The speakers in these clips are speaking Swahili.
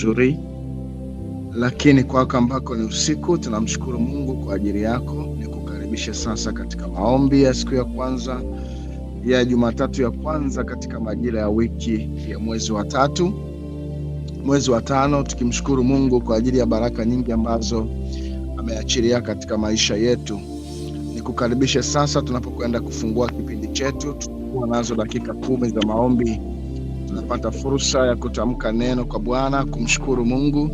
nzuri, lakini kwako ambako ni usiku, tunamshukuru Mungu kwa ajili yako. Nikukaribisha sasa katika maombi ya siku ya kwanza ya Jumatatu ya kwanza katika majira ya wiki ya mwezi wa tatu, mwezi wa tano, tukimshukuru Mungu kwa ajili ya baraka nyingi ambazo ameachilia katika maisha yetu. Nikukaribisha sasa tunapokwenda kufungua kipindi chetu. Tutakuwa nazo dakika 10 za maombi. Tunapata fursa ya kutamka neno kwa Bwana, kumshukuru Mungu.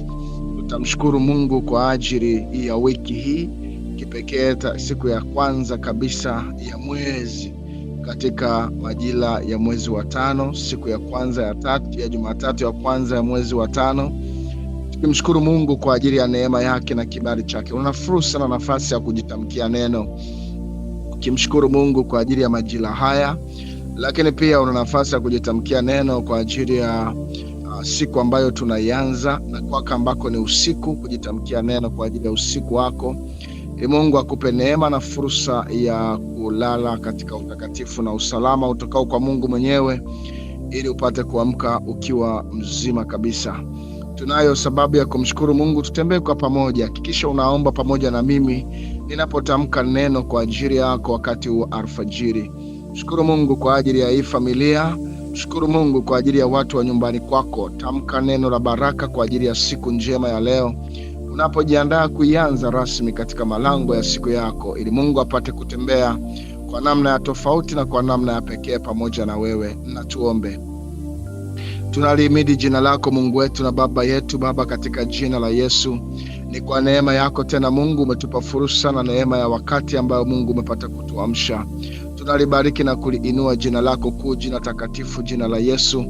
Tutamshukuru Mungu kwa ajili ya wiki hii kipekee, siku ya kwanza kabisa ya mwezi katika majira ya mwezi wa tano, siku ya kwanza ya Jumatatu ya kwanza ya mwezi wa tano. Tukimshukuru Mungu kwa ajili ya neema yake na kibali chake. Una fursa na nafasi ya kujitamkia neno ukimshukuru Mungu kwa ajili ya majira haya, lakini pia una nafasi ya kujitamkia neno kwa ajili ya siku ambayo tunaianza, na kwako ambako ni usiku, kujitamkia neno kwa ajili ya usiku wako. Mungu akupe neema na fursa ya kulala katika utakatifu na usalama utokao kwa Mungu mwenyewe, ili upate kuamka ukiwa mzima kabisa. Tunayo sababu ya kumshukuru Mungu. Tutembee kwa pamoja. Hakikisha unaomba pamoja na mimi ninapotamka neno kwa ajili yako wakati wa alfajiri. Shukuru Mungu kwa ajili ya hii familia. Shukuru Mungu kwa ajili ya watu wa nyumbani kwako. Tamka neno la baraka kwa ajili ya siku njema ya leo, unapojiandaa kuianza rasmi katika malango ya siku yako, ili Mungu apate kutembea kwa namna ya tofauti na kwa namna ya pekee pamoja na wewe. Na tuombe. Tunalihimidi jina lako Mungu wetu na Baba yetu. Baba, katika jina la Yesu, ni kwa neema yako tena Mungu umetupa fursa na neema ya wakati ambayo Mungu umepata kutuamsha. Tunalibariki na kuliinua jina lako kuu, jina takatifu, jina la Yesu,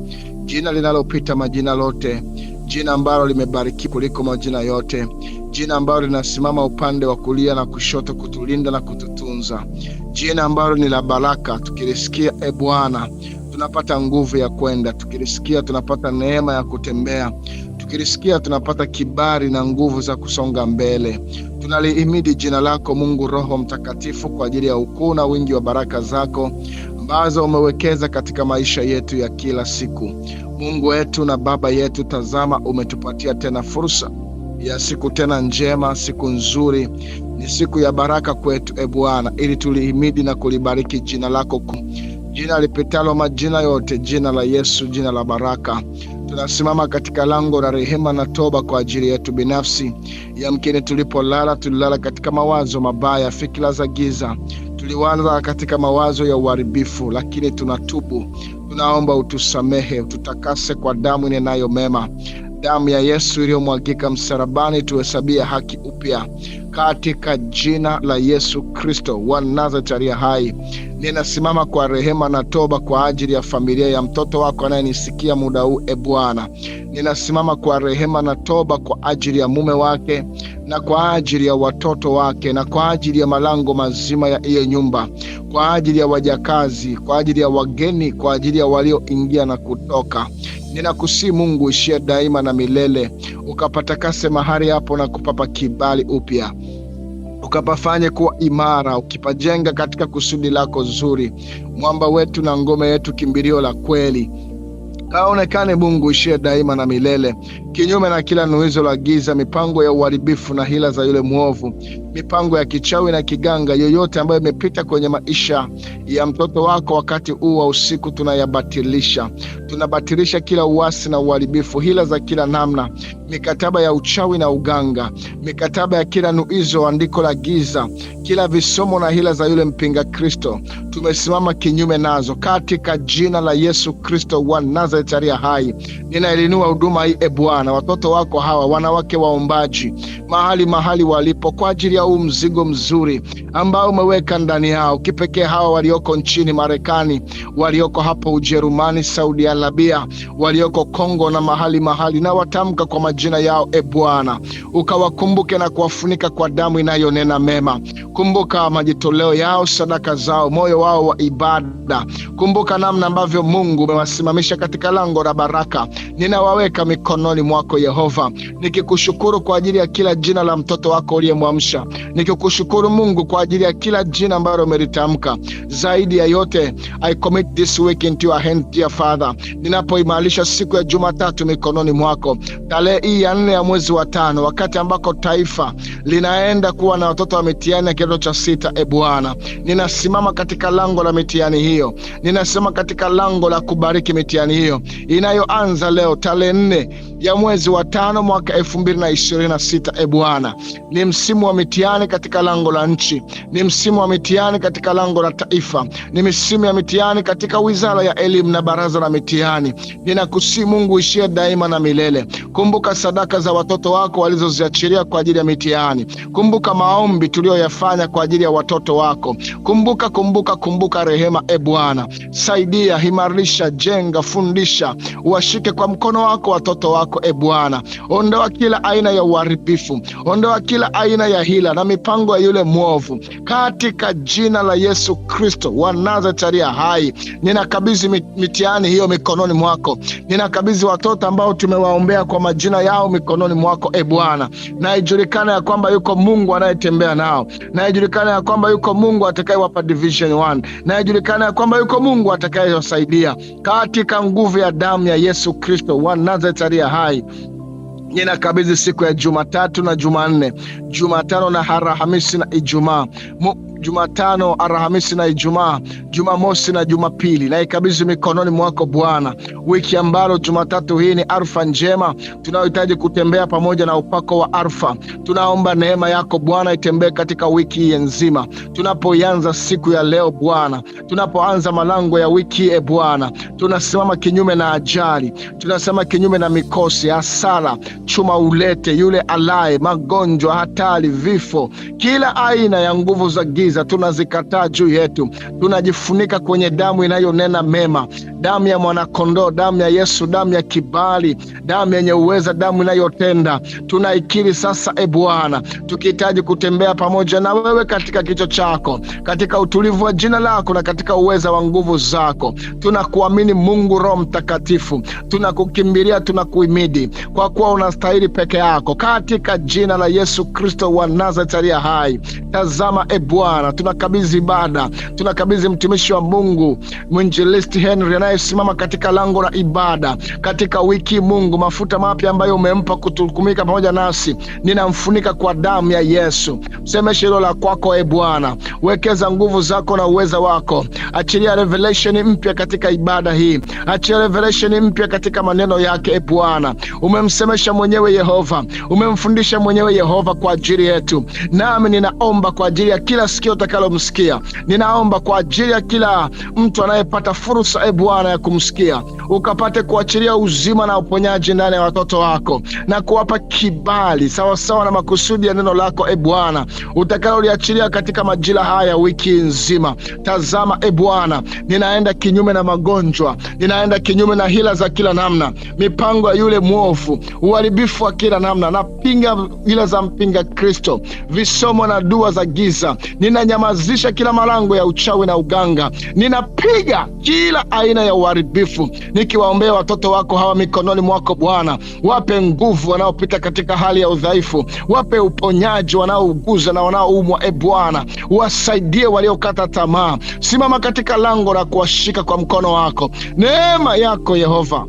jina linalopita majina lote, jina ambalo limebariki kuliko majina yote, jina ambalo linasimama upande wa kulia na kushoto kutulinda na kututunza, jina ambalo ni la baraka. Tukilisikia Bwana tunapata nguvu ya kwenda, tukilisikia tunapata neema ya kutembea, tukilisikia tunapata kibali na nguvu za kusonga mbele. Tunalihimidi jina lako Mungu Roho Mtakatifu kwa ajili ya ukuu na wingi wa baraka zako ambazo umewekeza katika maisha yetu ya kila siku. Mungu wetu na Baba yetu, tazama umetupatia tena fursa ya siku tena njema, siku nzuri, ni siku ya baraka kwetu Bwana, ili tulihimidi na kulibariki jina lako kuu, jina lipitalo majina yote, jina la Yesu, jina la baraka. Tunasimama katika lango la rehema na toba kwa ajili yetu binafsi. Yamkini tulipolala tulilala katika mawazo mabaya, fikra za giza, tuliwaza katika mawazo ya uharibifu, lakini tunatubu. Tunaomba utusamehe, ututakase kwa damu inenayo mema, damu ya Yesu iliyomwagika msalabani, tuhesabie haki upya katika jina la Yesu Kristo wa Nazareti aliye hai. Ninasimama kwa rehema na toba kwa ajili ya familia ya mtoto wako anayenisikia muda huu Bwana. Ninasimama kwa rehema na toba kwa ajili ya mume wake na kwa ajili ya watoto wake na kwa ajili ya malango mazima ya hiyo nyumba, kwa ajili ya wajakazi, kwa ajili ya wageni, kwa ajili ya walioingia na kutoka. Ninakusihi Mungu ishie daima na milele, ukapatakase mahali hapo na kupapa kibali upya, ukapafanye kuwa imara, ukipajenga katika kusudi lako zuri. Mwamba wetu na ngome yetu, kimbilio la kweli, kaonekane Mungu ishie daima na milele, kinyume na kila nuizo la giza, mipango ya uharibifu na hila za yule mwovu, mipango ya kichawi na kiganga yoyote ambayo imepita kwenye maisha ya mtoto wako wakati huu wa usiku, tunayabatilisha. Tunabatilisha kila uasi na uharibifu, hila za kila namna, mikataba ya uchawi na uganga, mikataba ya kila nuizo, andiko la giza, kila visomo na hila za yule mpinga Kristo. Tumesimama kinyume nazo katika jina la Yesu Kristo wa Nazareti aliye hai. Ninailinua huduma hii Bwana, watoto wako hawa, wanawake waombaji, mahali walipo, kwa ajili ya huu mzigo mzuri ambao umeweka ndani yao, kipekee hawa walioko nchini Marekani, walioko hapo Ujerumani, Saudi Arabia, walioko Kongo na mahali, na watamka kwa majina yao Bwana, ukawakumbuke na kuwafunika kwa damu inayonena mema, Kumbuka majitoleo yao, sadaka zao, moyo wao wa ibada. Kumbuka namna ambavyo Mungu umewasimamisha katika lango la baraka. Ninawaweka mikononi mwako Yehova, nikikushukuru kwa ajili ya kila jina la mtoto wako uliyemwamsha. Nikikushukuru Mungu kwa ajili ya kila jina ambalo umelitamka. Zaidi ya yote, I commit this week into your hands, dear Father. Ninapoimarisha siku ya Jumatatu mikononi mwako, tarehe hii ya 4 ya mwezi wa 5, wakati ambako taifa linaenda kuwa na watoto wa mitihani ya kidato cha 6. Bwana, ninasimama katika lango la mitihani hiyo. Ninasema katika lango la kubariki mitihani hiyo inayoanza leo tarehe 4 ya mwezi wa 5 mwaka 2026. Bwana, ni msimu wa mitihani katika lango la nchi, ni msimu wa mitihani katika lango la taifa, ni msimu ya mitihani katika wizara ya elimu na baraza la mitihani. Ninakusihi Mungu ishie daima na milele. Kumbuka sadaka za watoto wako walizoziachilia kwa ajili ya mitihani. Kumbuka maombi tuliyoyafanya kwa ajili ya watoto wako. Kumbuka rehema. Bwana, saidia, himarisha, jenga, fundisha, washike kwa mkono wako watoto wako. Bwana, ondoa kila aina ya uharibifu, ondoa kila aina ya hila na mipango ya yule mwovu, katika jina la Yesu Kristo wa Nazareti hai. Ninakabidhi mitihani hiyo mikononi mwako. Ninakabidhi watoto ambao tumewaombea kwa majina yao mikononi mwako. Bwana, na ijulikane ya kwamba yuko Mungu anayetembea nao, na ijulikane ya kwamba yuko Mungu atakayewapa division 1, na ijulikane ya kwamba yuko Mungu atakayewasaidia, katika nguvu ya damu ya Yesu Kristo wa Nazareti hai. Ninakabidhi siku ya Jumatatu na Jumanne, Jumatano na Alhamisi na Ijumaa, Jumatano, Alhamisi na Ijumaa, Jumamosi na Jumapili, na ikabidhi mikononi mwako Bwana. Wiki ambalo Jumatatu hii ni Alfa njema, tunayohitaji kutembea pamoja na upako wa Alfa. Tunaomba neema yako Bwana itembee katika wiki hii nzima. Tunapoanza siku ya leo Bwana, tunapoanza malango ya wiki Bwana, tunasimama kinyume na ajali, tunasema kinyume na mikosi, hasara, chuma ulete, yule alaye, magonjwa, hatari, vifo, kila aina ya nguvu za giza tunazikataa juu yetu. Tunajifunika kwenye damu inayonena mema, damu ya mwanakondoo, damu ya Yesu, damu ya kibali, damu yenye uweza, damu inayotenda. Tunaikiri sasa Bwana, tukihitaji kutembea pamoja na wewe katika kicho chako, katika utulivu wa jina lako na katika uweza wa nguvu zako. Tunakuamini Mungu Roho Mtakatifu, tunakukimbilia, tunakuhimidi kwa kuwa unastahili peke yako, katika jina la Yesu Kristo wa Nazareti hai. Tazama Bwana, tunakabidhi ibada, tunakabidhi mtumishi wa Mungu Mwinjilisti Henry anayesimama katika lango la ibada katika wiki. Mungu, mafuta mapya ambayo umempa kutukumika pamoja nasi, ninamfunika kwa damu ya Yesu. Msemeshe hilo la kwako Bwana, wekeza nguvu zako na uweza wako. Achilia revelation mpya katika ibada hii, achilia revelation mpya katika maneno yake Bwana. Umemsemesha mwenyewe Yehova, umemfundisha mwenyewe Yehova kwa ajili yetu. Nami ninaomba kwa ajili ya kila sikio utakalomsikia, ninaomba kwa ajili ya kila mtu anayepata fursa Bwana ya kumsikia, ukapate kuachilia uzima na uponyaji ndani ya watoto wako na kuwapa kibali sawasawa na makusudi ya neno lako Bwana, utakaloliachilia katika majira haya wiki nzima. Tazama Bwana, ninaenda kinyume na magonjwa, ninaenda kinyume na hila za kila namna, mipango ya yule mwovu, uharibifu wa kila namna. Napinga hila za mpinga Kristo, visomo na dua za giza. Ninanyamazisha kila malango ya uchawi na uganga. Ninapiga kila aina ya uharibifu, nikiwaombea watoto wako hawa mikononi mwako Bwana. Wape nguvu wanaopita katika hali ya udhaifu, wape uponyaji wanaouguza na wanaoumwa Bwana. Wasaidie waliokata tamaa. Simama katika lango la kuwashika kwa mkono wako. Neema yako Yehova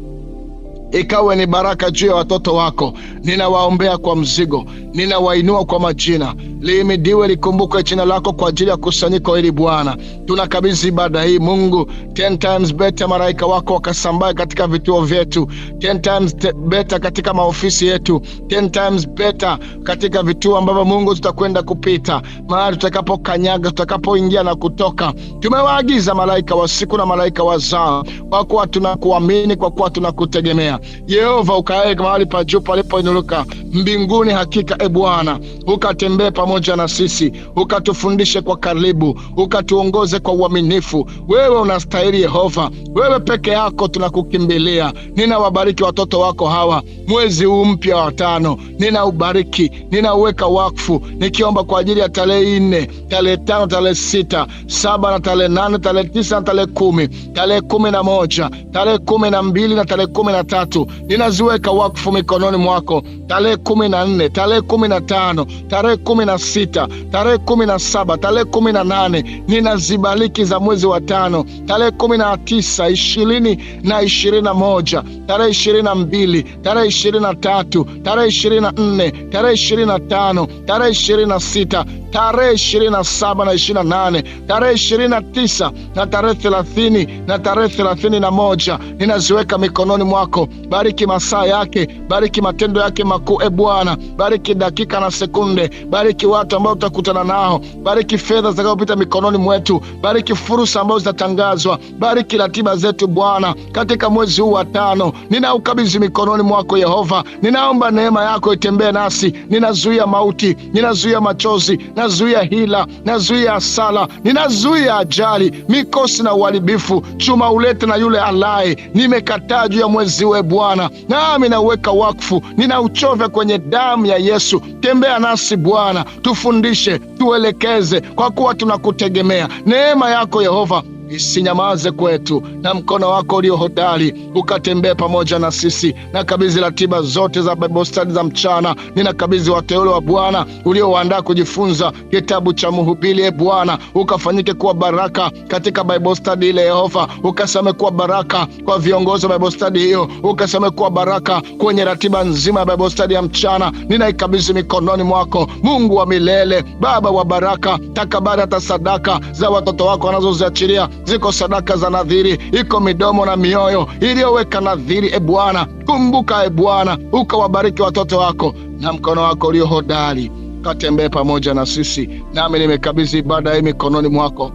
ikawe ni baraka juu ya watoto wako. Ninawaombea kwa mzigo, ninawainua kwa majina. Lihimidiwe, likumbukwe jina lako kwa ajili ya kusanyiko hili Bwana. Tunakabidhi ibada hii Mungu 10 times better, malaika wako wakasambaye katika vituo vyetu, 10 times better katika maofisi yetu, 10 times better katika vituo ambavyo Mungu tutakwenda kupita, mahali tutakapokanyaga, tutakapoingia na kutoka. Tumewaagiza malaika wa siku na malaika wa zaa, kwa kuwa tunakuamini, kwa kuwa tunakutegemea Yehova. Ukae mahali pa juu palipoinuka mbinguni. Hakika Bwana, ukatembee pamoja na sisi, ukatufundishe kwa karibu, ukatuongoze kwa uaminifu. Wewe unastahili Yehova, wewe peke yako tunakukimbilia. Ninawabariki watoto wako hawa mwezi huu mpya wa 5, ninaubariki, ninauweka wakfu, nikiomba kwa ajili ya tarehe 4, tarehe 5, tarehe 6, 7 na tarehe 8, tarehe 9 na tarehe 10, tarehe 11, tarehe 12 na tarehe 13. Ninaziweka wakfu mikononi mwako. Tarehe 14, tarehe 15, tarehe 16, tarehe 17, tarehe 18 ninazibariki za mwezi wa 5. Tarehe 19, 20 na 21, tarehe 22, tarehe 23, tarehe 24, tarehe 25, tarehe 26, tarehe 27 na 28, tarehe 29 na tarehe 30 na tarehe 31 ninaziweka mikononi mwako. Bariki masaa yake, bariki matendo yake makuu Bwana, bariki dakika na sekunde, bariki watu ambao utakutana nao, bariki fedha zitakazopita mikononi mwetu, bariki fursa ambazo zitatangazwa, bariki ratiba zetu Bwana katika mwezi huu wa 5. Ninaukabidhi mikononi mwako Yehova, ninaomba neema yako itembee nasi. Ninazuia mauti, ninazuia machozi, nazuia hila, nazuia hasara, ninazuia ajali, mikosi na uharibifu, chuma ulete na yule alaye. Nimekataa juu ya mwezi huu Bwana, nami nauweka wakfu, ninauchovya kwenye damu ya Yesu. Tembea nasi Bwana, tufundishe, tuelekeze, kwa kuwa tunakutegemea. Neema yako Yehova isinyamaze kwetu, na mkono wako ulio hodari ukatembee pamoja na sisi. Nakabidhi ratiba zote za Bible study za mchana, ninakabidhi wateule wa Bwana uliowaandaa kujifunza kitabu cha Mhubiri. Bwana, ukafanyike kuwa baraka katika Bible study ile Yehova, ukaseme kuwa baraka kwa viongozi wa Bible study hiyo, ukaseme kuwa baraka kwenye ratiba nzima ya Bible study ya mchana. Ninaikabidhi mikononi mwako, Mungu wa milele, Baba wa baraka. Takabali hata sadaka za watoto wako wanazoziachilia. Ziko sadaka za nadhiri, iko midomo na mioyo iliyoweka nadhiri Bwana. Kumbuka Bwana, ukawabariki watoto wako, na mkono wako ulio hodari katembee pamoja na sisi. Nami nimekabidhi ibada hii mikononi mwako.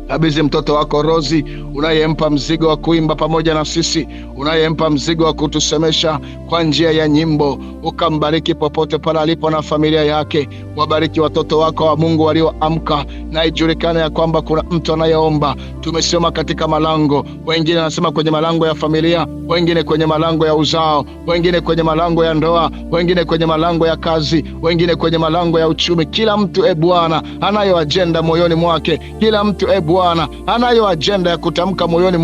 Kabidhi mtoto wako Rozi, unayempa mzigo wa kuimba pamoja na sisi, unayempa mzigo wa kutusemesha kwa njia ya nyimbo. Ukambariki popote pale alipo na familia yake. Wabariki watoto wako wa Mungu walioamka, na ijulikane ya kwamba kuna mtu anayeomba. Tumesema katika malango, wengine wanasema kwenye malango ya familia, wengine kwenye malango ya uzao, wengine kwenye malango ya ndoa, wengine kwenye malango ya kazi, wengine kwenye malango ya uchumi. Kila mtu Bwana anayo ajenda moyoni mwake. Kila mtu Bwana anayo ajenda ya kutamka moyoni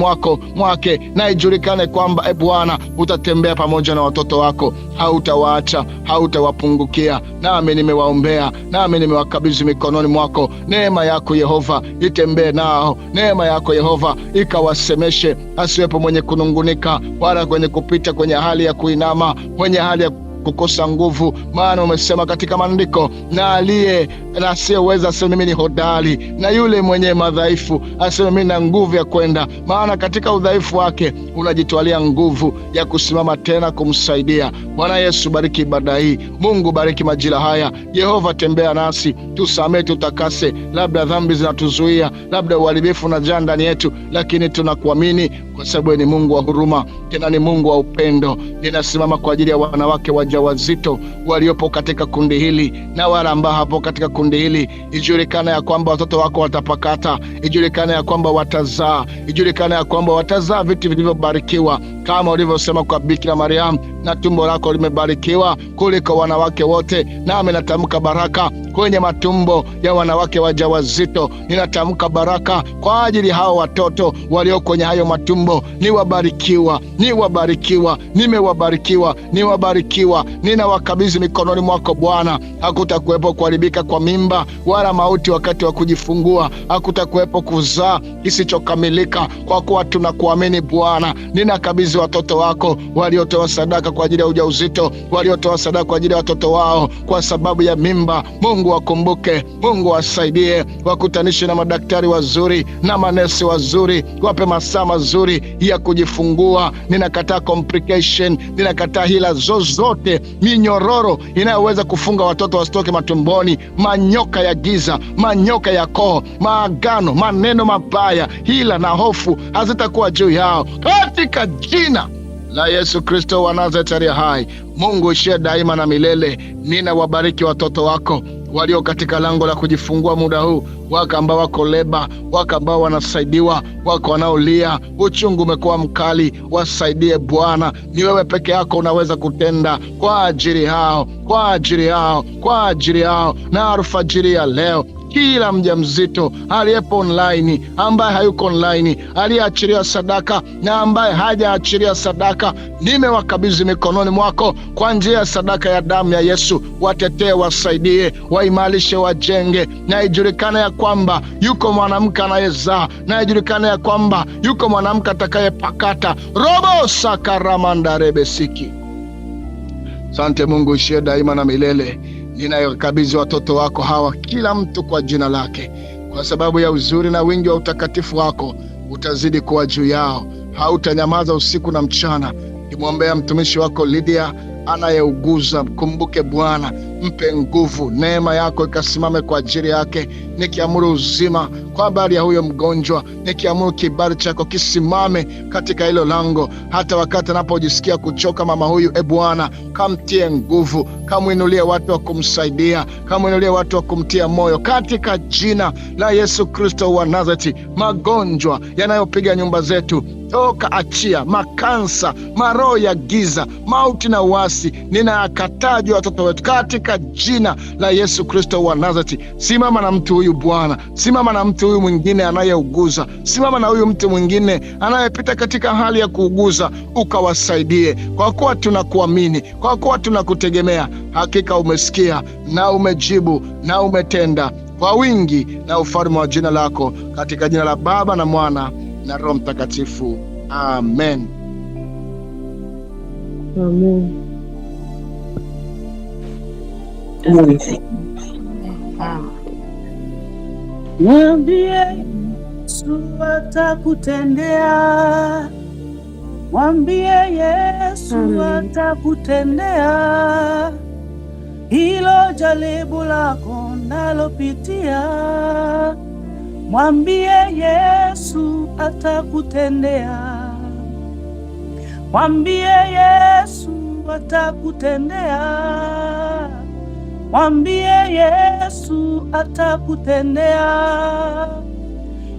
mwake, na ijulikane kwamba Bwana utatembea pamoja na watoto wako, hautawaacha, hautawapungukia. Nami nimewaombea, nami nimewakabidhi mikononi mwako. Neema yako Yehova itembee nao, neema yako Yehova ikawasemeshe. Asiwepo mwenye kunungunika wala kwenye kupita kwenye hali ya kuinama, kwenye hali ya kukosa nguvu. Maana umesema katika maandiko, na asiyeweza aseme mimi ni hodari, na yule mwenye madhaifu aseme mimi na nguvu ya kwenda. Maana katika udhaifu wake unajitwalia nguvu ya kusimama tena kumsaidia. Bwana Yesu, bariki ibada hii. Mungu, bariki majira haya. Yehova, tembea nasi, tusamehe, tutakase. Labda dhambi zinatuzuia, labda uharibifu na jaa ndani yetu, lakini tunakuamini kwa sababu ni Mungu wa huruma, tena ni Mungu wa upendo. Ninasimama kwa ajili ya wanawake wajawazito waliopo katika kundi hili, na wale ambao hapo katika kundi hili. Ijulikane ya kwamba watoto wako watapakata, ijulikane ya kwamba watazaa, ijulikane ya kwamba watazaa vitu vilivyobarikiwa, kama ulivyosema kwa Bikira Mariamu, na tumbo lako limebarikiwa kuliko wanawake wote. Nami natamka baraka kwenye matumbo ya wanawake wajawazito. Ninatamka baraka kwa ajili hao watoto walio kwenye hayo matumbo. Niwabarikiwa, niwabarikiwa, nimewabarikiwa, niwabarikiwa. Ninawakabidhi mikononi mwako Bwana. Hakutakuwepo kuharibika kwa mimba wala mauti wakati wa kujifungua. Hakutakuwepo kuzaa kisichokamilika, kwa kuwa tunakuamini Bwana. Ninakabidhi watoto wako waliotoa sadaka kwa ajili ya ujauzito, waliotoa sadaka kwa ajili ya watoto wao kwa sababu ya mimba. Mungu wakumbuke, Mungu wasaidie, wakutanishe na madaktari wazuri na manesi wazuri, wape masaa mazuri ya kujifungua. Ninakataa complication, ninakataa hila zozote, minyororo inayoweza kufunga watoto wasitoke matumboni, manyoka ya giza, manyoka ya koo, maagano, maneno mabaya, hila na hofu hazitakuwa juu yao katika jina la Yesu Kristo wa Nazareti aliye hai. Mungu ishie daima na milele, ninawabariki watoto wako walio katika lango la kujifungua muda huu, wako ambao wako leba, wako ambao wanasaidiwa, wako wanaolia, uchungu umekuwa mkali. Wasaidie Bwana, ni wewe peke yako unaweza kutenda kwa ajili yao, kwa ajili yao, kwa ajili yao. Na alfajiri ya leo, kila mjamzito aliyepo online, ambaye hayuko online, aliyeachilia sadaka na ambaye hajaachilia sadaka, nimewakabidhi mikononi mwako kwa njia ya sadaka ya damu ya Yesu. Watetee, wasaidie, waimarishe, wajenge, na ijulikane ya kwamba yuko mwanamke anayezaa, na ijulikane ya kwamba yuko mwanamke atakayepakata. Robo sakaramandarebesiki. Asante Mungu ishie daima na milele. Ninayokabidhi watoto wako hawa, kila mtu kwa jina lake, kwa sababu ya uzuri na wingi wa utakatifu wako. Utazidi kuwa juu yao, hautanyamaza usiku na mchana. Nimwombea mtumishi wako Lydia anayeuguza. Kumbuke Bwana, mpe nguvu, neema yako ikasimame kwa ajili yake. Nikiamuru uzima kwa habari ya huyo mgonjwa, nikiamuru kibali chako kisimame katika hilo lango. Hata wakati anapojisikia kuchoka mama huyu, Bwana kamtie nguvu, kamwinulie watu wa kumsaidia, kamwinulie watu wa kumtia moyo, katika jina la Yesu Kristo wa Nazareti. Magonjwa yanayopiga nyumba zetu, toka achia. Makansa, maroho ya giza, mauti na uasi, ninayakataa juu ya watoto wetu katika jina la Yesu Kristo wa Nazareti. Simama na mtu huyu Bwana, simama na mtu huyu mwingine anayeuguza, simama na huyu mtu mwingine anayepita katika hali ya kuuguza, ukawasaidie, kwa kuwa tunakuamini, kwa kuwa tunakutegemea. Hakika umesikia na umejibu na umetenda kwa wingi na ufalme wa jina lako, katika jina la Baba na Mwana na Roho Mtakatifu. Amen. Amen. Mwambie Yesu atakutendea, mwambie Yesu atakutendea hilo jaribu lako nalopitia. Mwambie Yesu atakutendea, mwambie Yesu atakutendea, mwambie Yesu atakutendea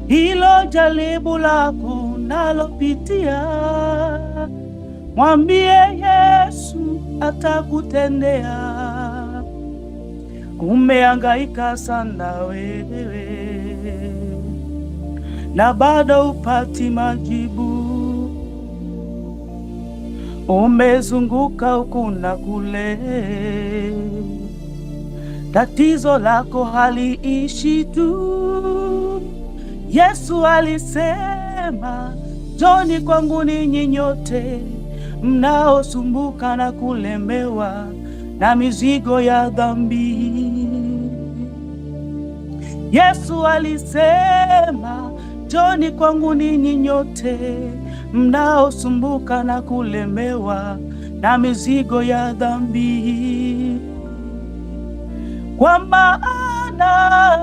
hilo jaribu lako nalopitia. Mwambie Yesu atakutendea. Umehangaika sana wewe na bado upati majibu, umezunguka huku na kule, tatizo lako haliishi tu. Yesu alisema, njoni kwangu ninyi nyote mnaosumbuka na kulemewa na mizigo ya dhambi. Yesu alisema, njoni kwangu ninyi nyote mnaosumbuka na kulemewa na mizigo ya dhambi. Kwa maana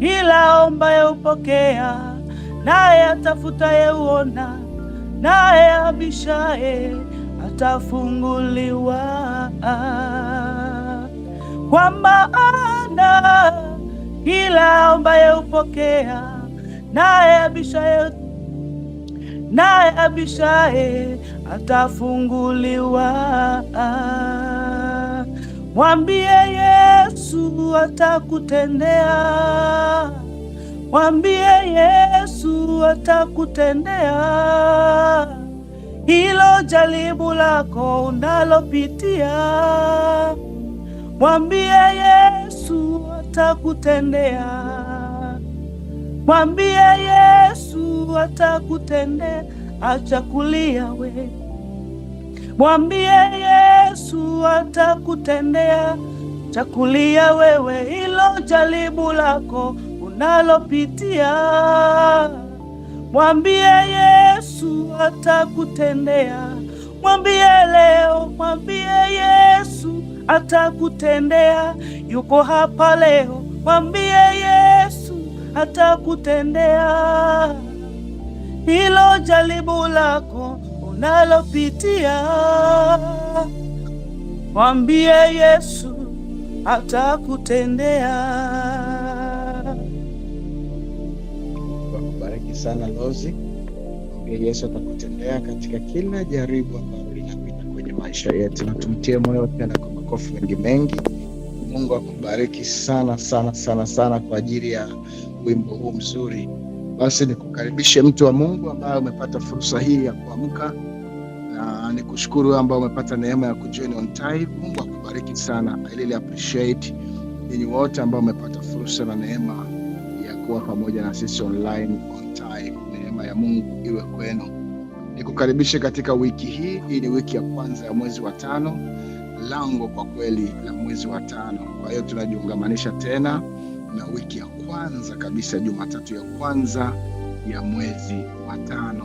kila ombaye hupokea, naye atafutaye huona, naye abishaye atafunguliwa. Kwa maana kila ombaye hupokea, naye abishaye atafunguliwa. Mwambie Yesu atakutendea, mwambie Yesu atakutendea hilo jaribu lako unalopitia. Mwambie Yesu atakutendea, mwambie Yesu atakutendea. Acha kulia we, mwambie Yesu atakutendea. Acha kulia wewe, hilo jaribu lako unalopitia. Mwambie Yesu atakutendea. Mwambie leo, mwambie Yesu atakutendea. Yuko hapa leo, mwambie Yesu atakutendea hilo jaribu lako unalopitia, mwambie Yesu atakutendea. Wakubariki sana Lozi. Mwambie Yesu atakutendea katika kila jaribu ambalo linapita kwenye maisha yetu, na tumtie moyo tena kwa makofi mengi mengi. Mungu akubariki sana sana sana sana kwa ajili ya wimbo huu mzuri. Basi nikukaribishe mtu wa Mungu ambaye umepata fursa hii ya kuamka, na nikushukuru ambao umepata neema ya kujoin on time. Mungu akubariki sana. I really appreciate ninyi wote ambao umepata fursa na neema ya kuwa pamoja na sisi online on time. Neema ya Mungu iwe kwenu. Nikukaribishe katika wiki hii. Hii ni wiki ya kwanza ya mwezi wa 5, lango kwa kweli la mwezi wa 5. Kwa hiyo tunajiungamanisha tena na wiki ya kwanza kabisa, Jumatatu ya kwanza ya mwezi wa 5.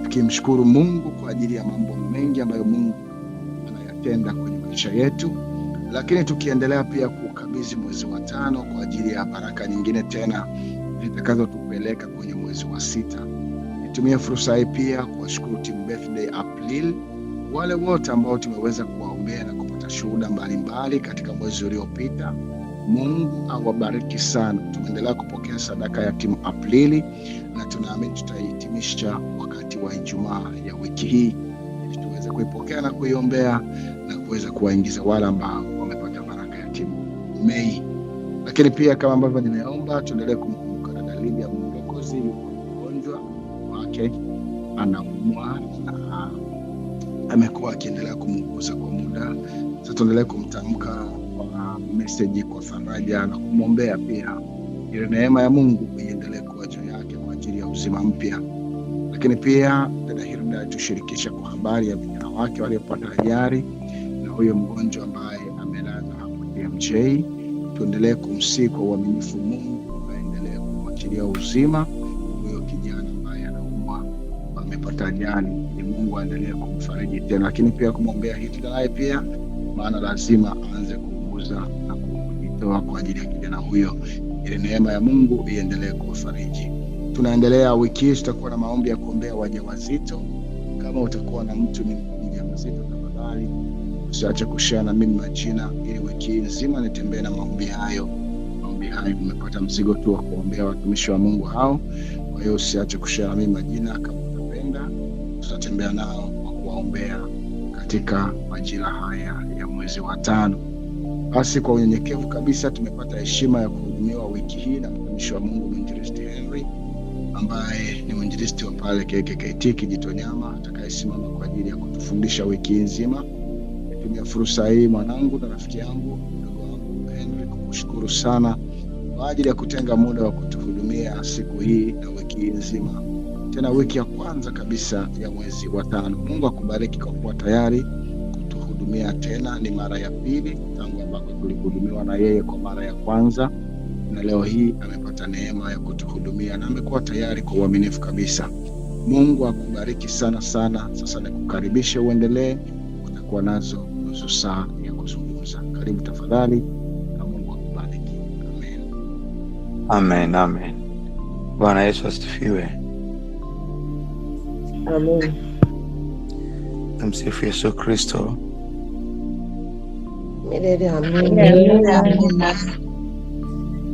Tukimshukuru Mungu kwa ajili ya mambo mengi ambayo Mungu anayatenda kwenye maisha yetu, lakini tukiendelea pia kukabidhi mwezi wa 5 kwa ajili ya baraka nyingine tena zitakazotupeleka kwenye mwezi wa 6. Nitumie fursa hii pia kuwashukuru Team Birthday April, wale wote ambao tumeweza kuwaombea na kupata shuhuda mbalimbali katika mwezi uliopita. Mungu awabariki sana. Tumeendelea kupokea sadaka ya Team April na tunaamini tutahitimisha wakati wa Ijumaa ya wiki hii, ili tuweze kuipokea na kuiombea na kuweza kuwaingiza wale ambao wamepata baraka ya Team May. Lakini pia kama ambavyo nimeomba, tuendelee kumkumbuka dada Lydia Mwokozi, mgonjwa wake anaumwa na amekuwa akiendelea kumuuguza kwa muda. Sasa tuendelee kumtamka kwa message kwa faraja na kumwombea pia, ili neema ya Mungu iendelee kuwa juu yake kwa ajili ya uzima mpya. Lakini pia dada Hilda tushirikisha kwa habari ya vijana wake waliopata ajali na huyo mgonjwa ambaye amelazwa hapo TMJ. Tuendelee kumsihi kwa uaminifu Mungu aendelee kumwachilia uzima huyo kijana ambaye anaumwa, amepata ajali, ni Mungu aendelee kumfariji tena. Lakini pia kumwombea Hilda naye pia, maana lazima aanze kuuguza na kujitoa kwa ajili ya kijana huyo, ili neema ya Mungu iendelee kuwafariji. Tunaendelea wiki hii, tutakuwa na maombi ya kuombea wajawazito. Kama utakuwa na mtu ni mjamzito, tafadhali usiache kushare na mimi majina, ili wiki nzima nitembee na maombi hayo. Maombi hayo umepata mzigo tu wa kuombea watumishi wa Mungu hao. Kwa hiyo usiache kushare na mimi majina. Kama utapenda, tutatembea nao kwa kuwaombea katika majira haya ya mwezi wa 5. Basi kwa unyenyekevu kabisa tumepata heshima ya kuhudumiwa wiki hii na mtumishi wa Mungu Mwinjilisti Henry, ambaye ni mwinjilisti wa pale KKKT Kijitonyama, atakayesimama kwa ajili ya kutufundisha wiki nzima. Nitumia fursa hii mwanangu na rafiki yangu, ndugu wangu Henry, kukushukuru sana kwa ajili ya kutenga muda wa kutuhudumia siku hii na wiki nzima, tena wiki ya kwanza kabisa ya mwezi wa 5. Mungu akubariki kwa kuwa tayari kutuhudumia tena. Ni mara ya pili tangu ambako tulihudumiwa na yeye kwa mara ya kwanza, na leo hii amepata neema ya kutuhudumia na amekuwa tayari kwa uaminifu kabisa. Mungu akubariki sana sana. Sasa nikukaribishe uendelee, utakuwa nazo nusu saa ya kuzungumza. Karibu tafadhali, na Mungu akubariki. Amen. Amen, amen. Bwana Yesu asifiwe. Amen. Tumsifu Yesu Kristo. Amen.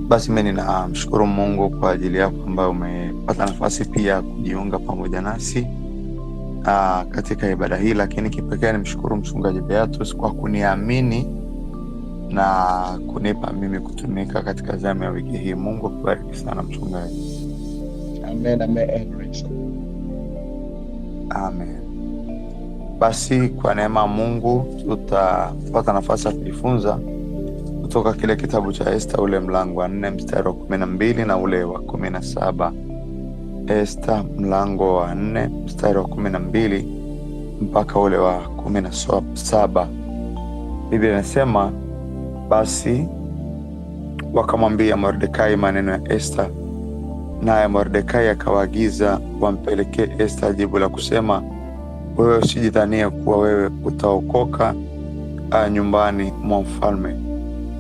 Basi mimi ninamshukuru Mungu kwa ajili yako ambayo umepata nafasi pia kujiunga pamoja nasi katika ibada hii. Lakini kipekee nimshukuru mchungaji Beatus kwa kuniamini na kunipa mimi kutumika katika zamu ya wiki hii. Mungu akubariki sana mchungaji. Amen, amen. Amen. Basi kwa neema ya Mungu tutapata nafasi ya kujifunza kutoka kile kitabu cha Esther, ule mlango wa 4 mstari wa 12 na ule wa 17. Esther mlango wa 4 mstari wa 12 mpaka ule wa 17. Biblia inasema, basi wakamwambia Mordekai maneno ya Esther, naye Mordekai akawaagiza wampelekee Esther jibu la kusema, wewe usijidhanie kuwa wewe utaokoka nyumbani mwa mfalme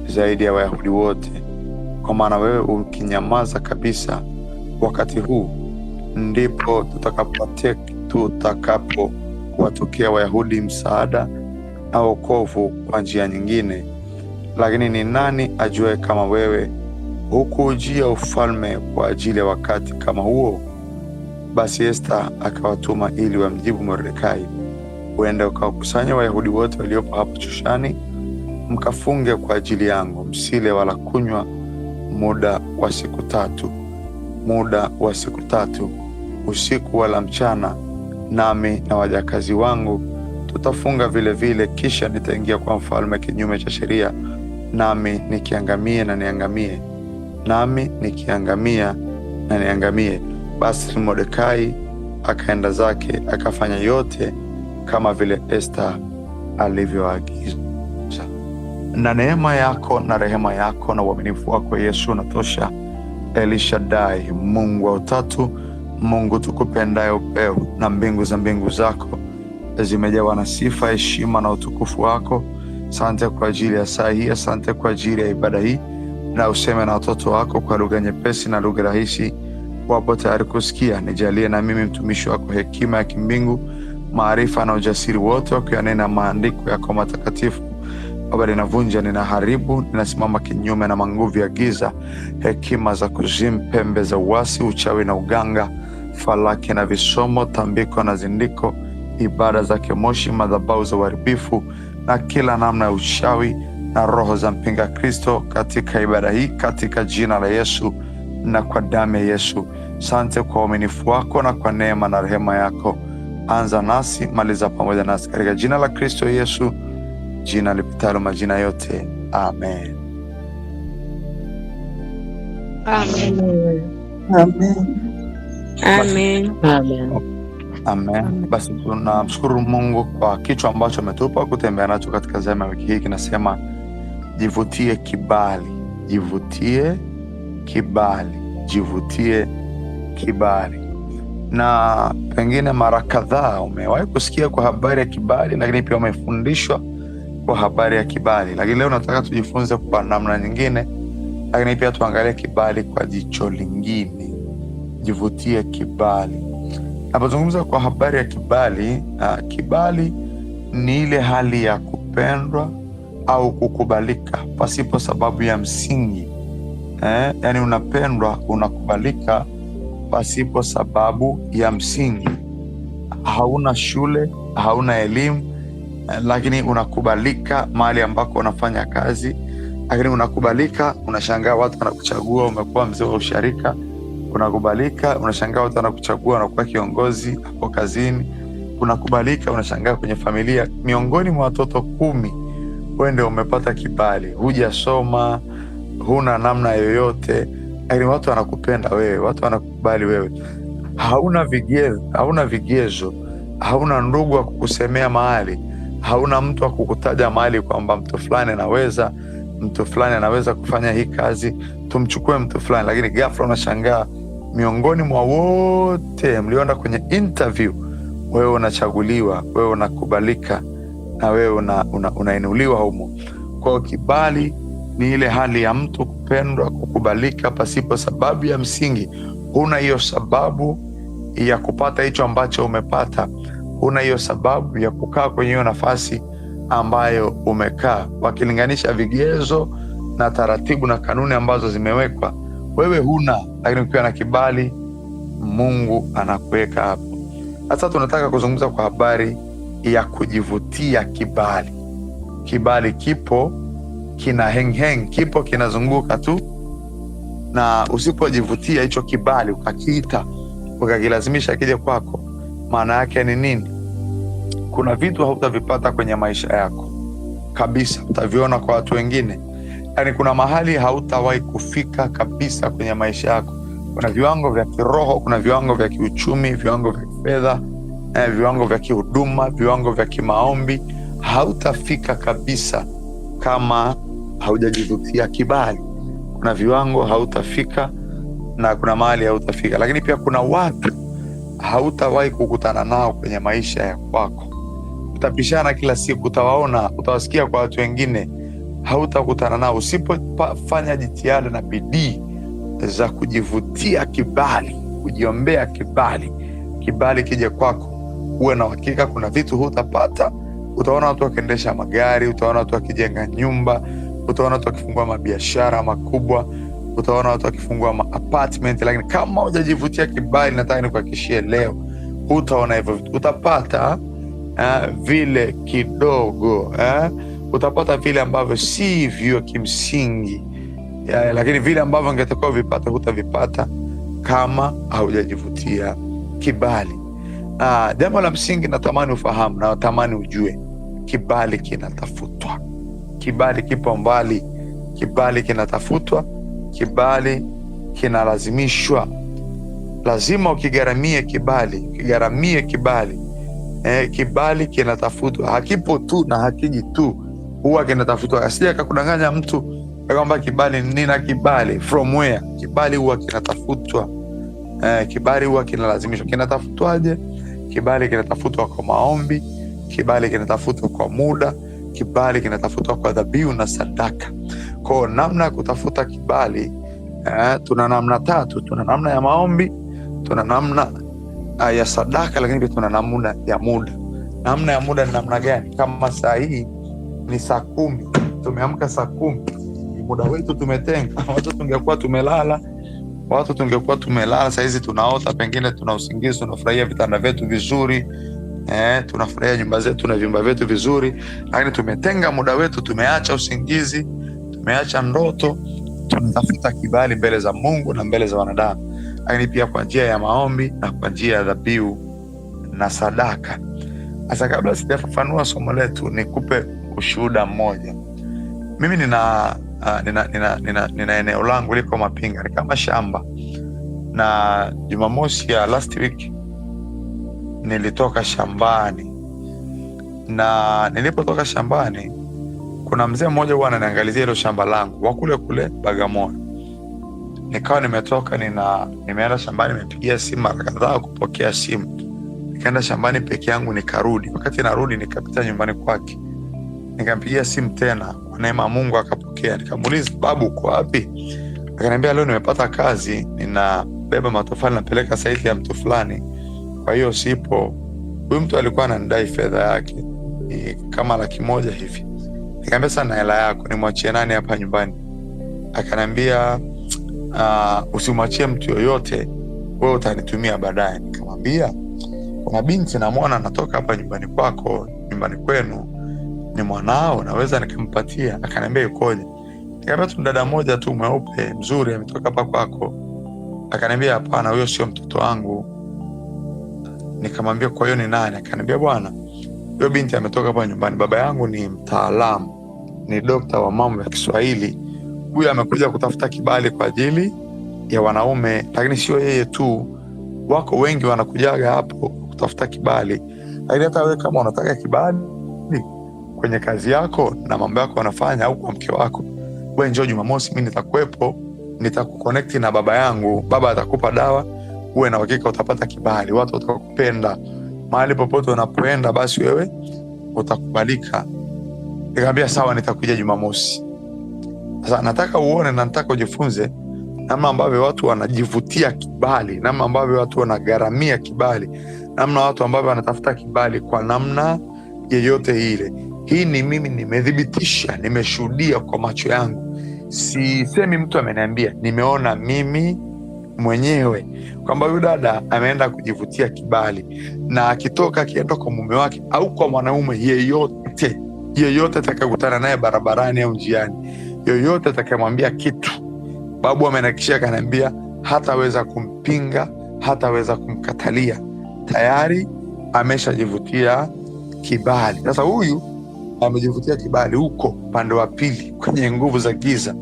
zaidi ya Wayahudi wote, kwa maana wewe ukinyamaza kabisa wakati huu, ndipo kuwatokea Wayahudi msaada na wokovu kwa njia nyingine. Lakini ni nani ajue kama wewe hukuujia ufalme kwa ajili ya wakati kama huo? Basi Esta akawatuma ili wamjibu Mordekai, uende ukawakusanya Wayahudi wote waliopo hapo Shushani, mkafunge kwa ajili yangu, msile wala kunywa muda wa siku tatu, usiku wala mchana, nami na wajakazi wangu tutafunga vile vile. Kisha nitaingia kwa mfalme kinyume cha sheria, nami nikiangamie na niangamie. Basi Mordekai akaenda zake, akafanya yote kama vile Esta alivyoagiza. Na neema yako na rehema yako na uaminifu wako Yesu unatosha. Elishadai, Mungu wa utatu, Mungu tukupendaye upeo, na mbingu za mbingu zako zimejawa na sifa, heshima na utukufu wako. Asante kwa ajili ya saa hii, asante kwa ajili ya ibada hii, na useme na watoto wako kwa lugha nyepesi na lugha rahisi, wapo tayari kusikia. Nijalie na mimi mtumishi wako hekima ya kimbingu, maarifa na ujasiri wote wa kuyanena maandiko yako matakatifu. Baba, ninavunja, ninaharibu, ninasimama kinyume na manguvu ya giza, hekima za kuzimu, pembe za uasi, uchawi na uganga, falaki na visomo, tambiko na zindiko, ibada za kemoshi, madhabahu za uharibifu na kila namna ya uchawi na roho za mpinga Kristo katika ibada hii, katika jina la Yesu na kwa damu ya Yesu. Asante kwa uaminifu wako na kwa neema na rehema yako. Anza nasi, maliza pamoja nasi, katika jina la Kristo Yesu, jina lipitalo majina yote. Amen. Amen. Amen. Amen. Amen. Basi tunamshukuru Mungu kwa kichwa ambacho ametupa kutembea nacho katika zama wiki hii. Kinasema jivutie kibali, jivutie kibali, jivutie kibali. Na pengine mara kadhaa umewahi kusikia kwa habari ya kibali, lakini pia umefundishwa kwa habari ya kibali. Lakini leo nataka tujifunze kwa namna nyingine, lakini pia tuangalie kibali kwa jicho lingine. Jivutie kibali. Napozungumza kwa habari ya kibali, kibali ni ile hali ya kupendwa au kukubalika pasipo sababu ya msingi. Yani unapendwa, unakubalika pasipo sababu ya msingi. Hauna shule, hauna elimu, lakini unakubalika mahali ambako unafanya kazi. Lakini unakubalika, unashangaa watu wanakuchagua, umekuwa mzee wa usharika. Unakubalika, unashangaa watu wanakuchagua, unakuwa kiongozi hapo kazini. Unakubalika, unashangaa kwenye familia, miongoni mwa watoto 10 wewe ndio umepata kibali. Hujasoma, huna namna yoyote, lakini watu wanakupenda wewe, watu wanakubali wewe. Hauna vigezo, hauna ndugu wa kukusemea mahali, hauna mtu wa kukutaja mahali kwamba mtu fulani anaweza kufanya hii kazi, tumchukue mtu fulani. Lakini ghafla unashangaa miongoni mwa wote mlioenda kwenye interview, wewe unachaguliwa, wewe unakubalika, na wewe unainuliwa humo. Kwa kibali ni ile hali ya mtu kupendwa, kukubalika pasipo sababu ya msingi. Huna hiyo sababu ya kupata hicho ambacho umepata, huna hiyo sababu ya kukaa kwenye hiyo nafasi ambayo umekaa. Wakilinganisha vigezo na taratibu na kanuni ambazo zimewekwa, wewe huna, lakini ukiwa na kibali, Mungu anakuweka hapo. Sasa tunataka kuzungumza kwa habari ya kujivutia kibali. Kibali kipo, kina heng, kipo kinazunguka tu, na usipojivutia hicho kibali ukakiita, ukakilazimisha kije kwako, maana yake ni nini? Kuna vitu hautavipata kwenye maisha yako kabisa, utaviona kwa watu wengine. Yani kuna mahali hautawahi kufika kabisa kwenye maisha yako. Kuna viwango vya kiroho, kuna viwango vya kiuchumi, viwango vya kifedha, viwango vya kihuduma, viwango vya kimaombi. Hautafika kabisa kama haujajivutia kibali. Kuna viwango hautafika na kuna mahali hautafika. Lakini pia kuna watu hautawahi kukutana nao kwenye maisha ya kwako. Utapishana kila siku, utawaona, utawasikia kwa watu wengine, hautakutana nao. Usipofanya jitihada na bidii za kujivutia kibali, kujiombea kibali kije kwako, uwe na uhakika kuna vitu hutapata. Utaona watu wakiendesha magari, utaona watu wakijenga nyumba, utaona watu wakifungua mabiashara makubwa, utaona watu wakifungua apartment, lakini kama hujajivutia kibali, nataka nikuhakikishie leo hutaona hivyo vitu. Utapata vile kidogo, utapata vile ambavyo sivyo kimsingi, lakini vile ambavyo ungetakiwa vipata hutavipata kama haujajivutia kibali. Jambo la msingi natamani ufahamu na natamani ujue, kibali kinatafutwa. Kibali kipo mbali, kibali kinatafutwa, kibali kinalazimishwa. Lazima ukigaramie kibali, kibali kinatafutwa. Hakipo tu na hakiji tu, huwa kinatafutwa. Asije akakudanganya mtu kwamba kibali, nina kibali from where? Kibali huwa kinatafutwa. Kibali huwa kinalazimishwa. Kinatafutwaje? Kibali kinatafutwa kwa maombi, kibali kinatafutwa kwa muda, kibali kinatafutwa kwa dhabihu na sadaka. Kwa namna ya kutafuta kibali, tuna namna tatu. Tuna namna ya maombi, tuna namna ya sadaka, lakini pia tuna namna ya muda. Namna ya muda ni namna gani? Kama saa hii ni saa 10, tumeamka saa 10, muda wetu tumetenga. Watu tungekuwa tumelala, saa hizi tunaota, pengine tuna usingizi, tunafurahia vitanda vyetu vizuri, tunafurahia nyumba zetu na vyumba vyetu vizuri, lakini tumetenga muda wetu, tumeacha usingizi, tumeacha ndoto, tunatafuta kibali mbele za Mungu na mbele za wanadamu, lakini pia kwa njia ya maombi na kwa njia ya dhabihu na sadaka. Sasa kabla sijafafanua somo letu, nikupe ushuhuda mmoja. Mimi nina eneo langu liko Mapinga, ni kama shamba, na Jumamosi ya last week nilitoka shambani, na nilipotoka shambani kuna mzee mmoja huwa ananiangalizia hilo shamba langu wa kule Bagamoyo. Nikawa nimetoka nimeenda shambani, nimepigia simu mara kadhaa kupokea simu. Nikaenda shambani peke yangu, nikarudi. Wakati narudi nikapita nyumbani kwake, nikampigia simu tena, kwa neema Mungu akapokea. Nikamuuliza, babu uko wapi? Akaniambia, leo nimepata kazi, ninabeba matofali napeleka saiti ya mtu fulani, kwa hiyo sipo. Huyu mtu alikuwa ananidai fedha yake kama 100,000 hivi. Nikamwambia, sana hela yako nimwachie nani hapa nyumbani? Akaniambia, usimwachie mtu yoyote, wewe utanitumia baadaye. Nikamwambia, kuna binti namwona anatoka hapa nyumbani kwako, nyumbani kwenu, ni mwanao, naweza nikampatia? Akaniambia, yukoje? Nikamwambia, tu dada moja tu mweupe mzuri ametoka hapa kwako. Akaniambia, hapana, huyo sio mtoto wangu. Nikamwambia, kwa hiyo ni nani? Akaniambia, bwana, huyo binti ametoka hapa nyumbani, baba yangu ni mtaalamu, ni dokta wa mambo ya Kiswahili. Huyu amekuja kutafuta kibali kwa ajili ya wanaume, lakini sio yeye tu, wako wengi wanakujaga hapo kutafuta kibali. Lakini hata wewe kama unataka kibali kwenye kazi yako na mambo yako wanafanya, au kwa mke wako, wewe njoo Jumamosi, mimi nitakuwepo, nitakuconnect na baba yangu, baba atakupa dawa, uwe na hakika utapata kibali, watu watakupenda. Mahali popote unapoenda basi wewe utakubalika. Nikamwambia, sawa, nitakuja Jumamosi. Sasa nataka uone na nataka ujifunze namna ambavyo watu wanajivutia kibali, namna ambavyo watu wanagaramia kibali, namna watu ambavyo wanatafuta kibali kwa namna yeyote ile. Hii ni mimi nimedhibitisha, nimeshuhudia kwa macho yangu. Sisemi mtu ameniambia, nimeona mimi mwenyewe kwamba huyu dada ameenda kujivutia kibali, na akitoka akienda kwa mume wake au kwa mwanaume yeyote atakayekutana naye barabarani au njiani, yoyote atakayemwambia kitu, babu amenakishia, akaniambia hataweza kumpinga, hataweza kumkatalia. Tayari ameshajivutia kibali. Sasa huyu amejivutia kibali huko upande wa pili, kwenye nguvu za giza.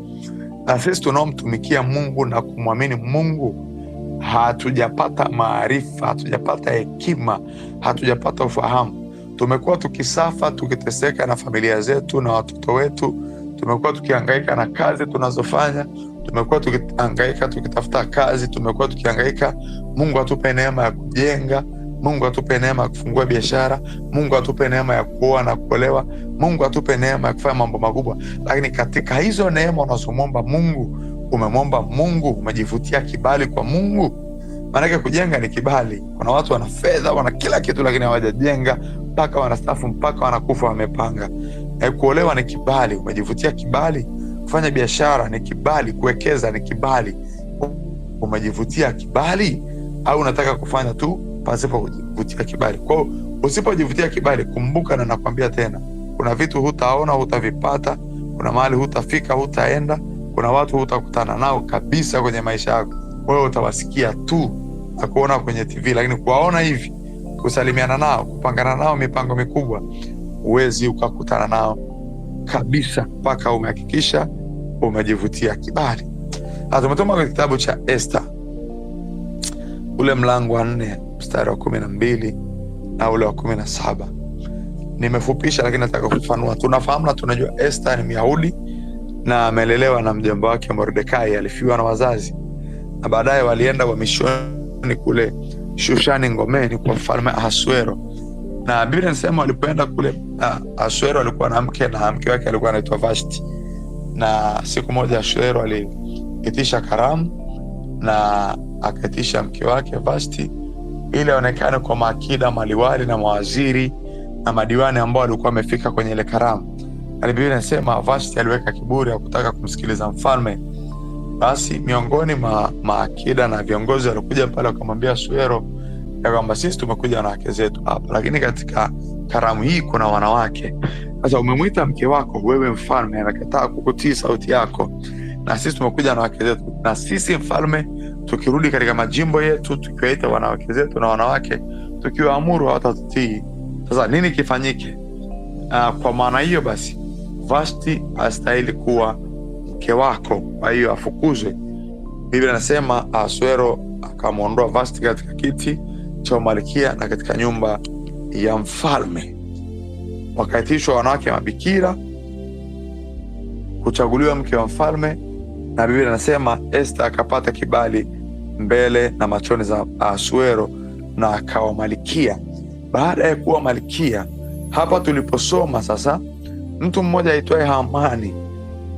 Na sisi tunaomtumikia Mungu na kumwamini Mungu, hatujapata maarifa, hatujapata hekima, hatujapata ufahamu. Tumekuwa tukisafa, tukiteseka na familia zetu na watoto wetu. Tumekuwa tukihangaika na kazi tunazofanya. Tumekuwa tukihangaika tukitafuta kazi. Tumekuwa tukihangaika. Mungu atupe neema ya kujenga. Mungu atupe neema ya kufungua biashara. Mungu atupe neema ya kuoa na kuolewa. Mungu atupe neema ya kufanya mambo makubwa. Lakini katika hizo neema unazomwomba Mungu, umemwomba Mungu, umejivutia kibali kwa Mungu? Maanake kujenga ni kibali. Kuna watu wana fedha, wana kila kitu, lakini hawajajenga, mpaka wanastaafu, mpaka wanakufa wamepanga. Kuolewa ni kibali, umejivutia kibali. Kufanya biashara ni kibali, kuwekeza ni kibali. Umejivutia kibali au unataka kufanya tu pasipo kujivutia kibali? Kwa hiyo usipojivutia kibali, kumbuka, na nakwambia tena, kuna vitu hutaona, hutavipata, kuna mahali hutafika, hutaenda, kuna watu hutakutana nao kabisa kwenye maisha yako. Wewe utawasikia tu na kuona kwenye TV, lakini kuwaona hivi, kusalimiana nao, kupangana nao mipango mikubwa, huwezi ukakutana nao kabisa mpaka umehakikisha umejivutia kibali. Tumetoma kwenye kitabu cha Esta ule mlango wa 4 mstari wa 12 na ule wa 17. Nimefupisha, lakini nataka kufafanua. Tunafahamu na tunajua Esta ni Myahudi na amelelewa na mjomba wake Mordekai. Alifiwa na wazazi na baadaye walienda wamishoni kule Shushani ngomeni kwa mfalme Ahasuero. Na Biblia inasema walipoenda kule, Ahasuero alikuwa na mke, na mke wake alikuwa anaitwa Vashti. Na siku moja Ahasuero aliitisha karamu na akaitisha mke wake Vashti ili aonekane kwa maakida, maliwali na mawaziri na madiwani ambao walikuwa wamefika kwenye ile karamu. Na Biblia inasema Vashti aliweka kiburi ya kutaka kumsikiliza mfalme. Basi miongoni maakida na viongozi walikuja pale wakamwambia Ahasuero ya kwamba sisi tumekuja na wake zetu hapa, lakini katika karamu hii kuna wanawake. Sasa umemwita mke wako, wewe mfalme, anakataa kukutii sauti yako, na sisi tumekuja na wake zetu, na sisi mfalme tukirudi katika majimbo yetu tukiwaita wanawake zetu na wanawake, tukiwaamuru hawatatutii. Sasa nini kifanyike? Kwa maana hiyo basi Vashti astahili kuwa mke wako, kwa hiyo afukuzwe. Biblia inasema Ahasuero akamwondoa Vashti katika kiti cha malkia na katika nyumba ya mfalme. Wakaitishwa wanawake mabikira kuchaguliwa mke wa mfalme, na Biblia inasema Esta akapata kibali mbele na machoni za Ahasuero na akawa malkia. Baada ya kuwa malkia, hapa tuliposoma sasa, mtu mmoja aitwaye Hamani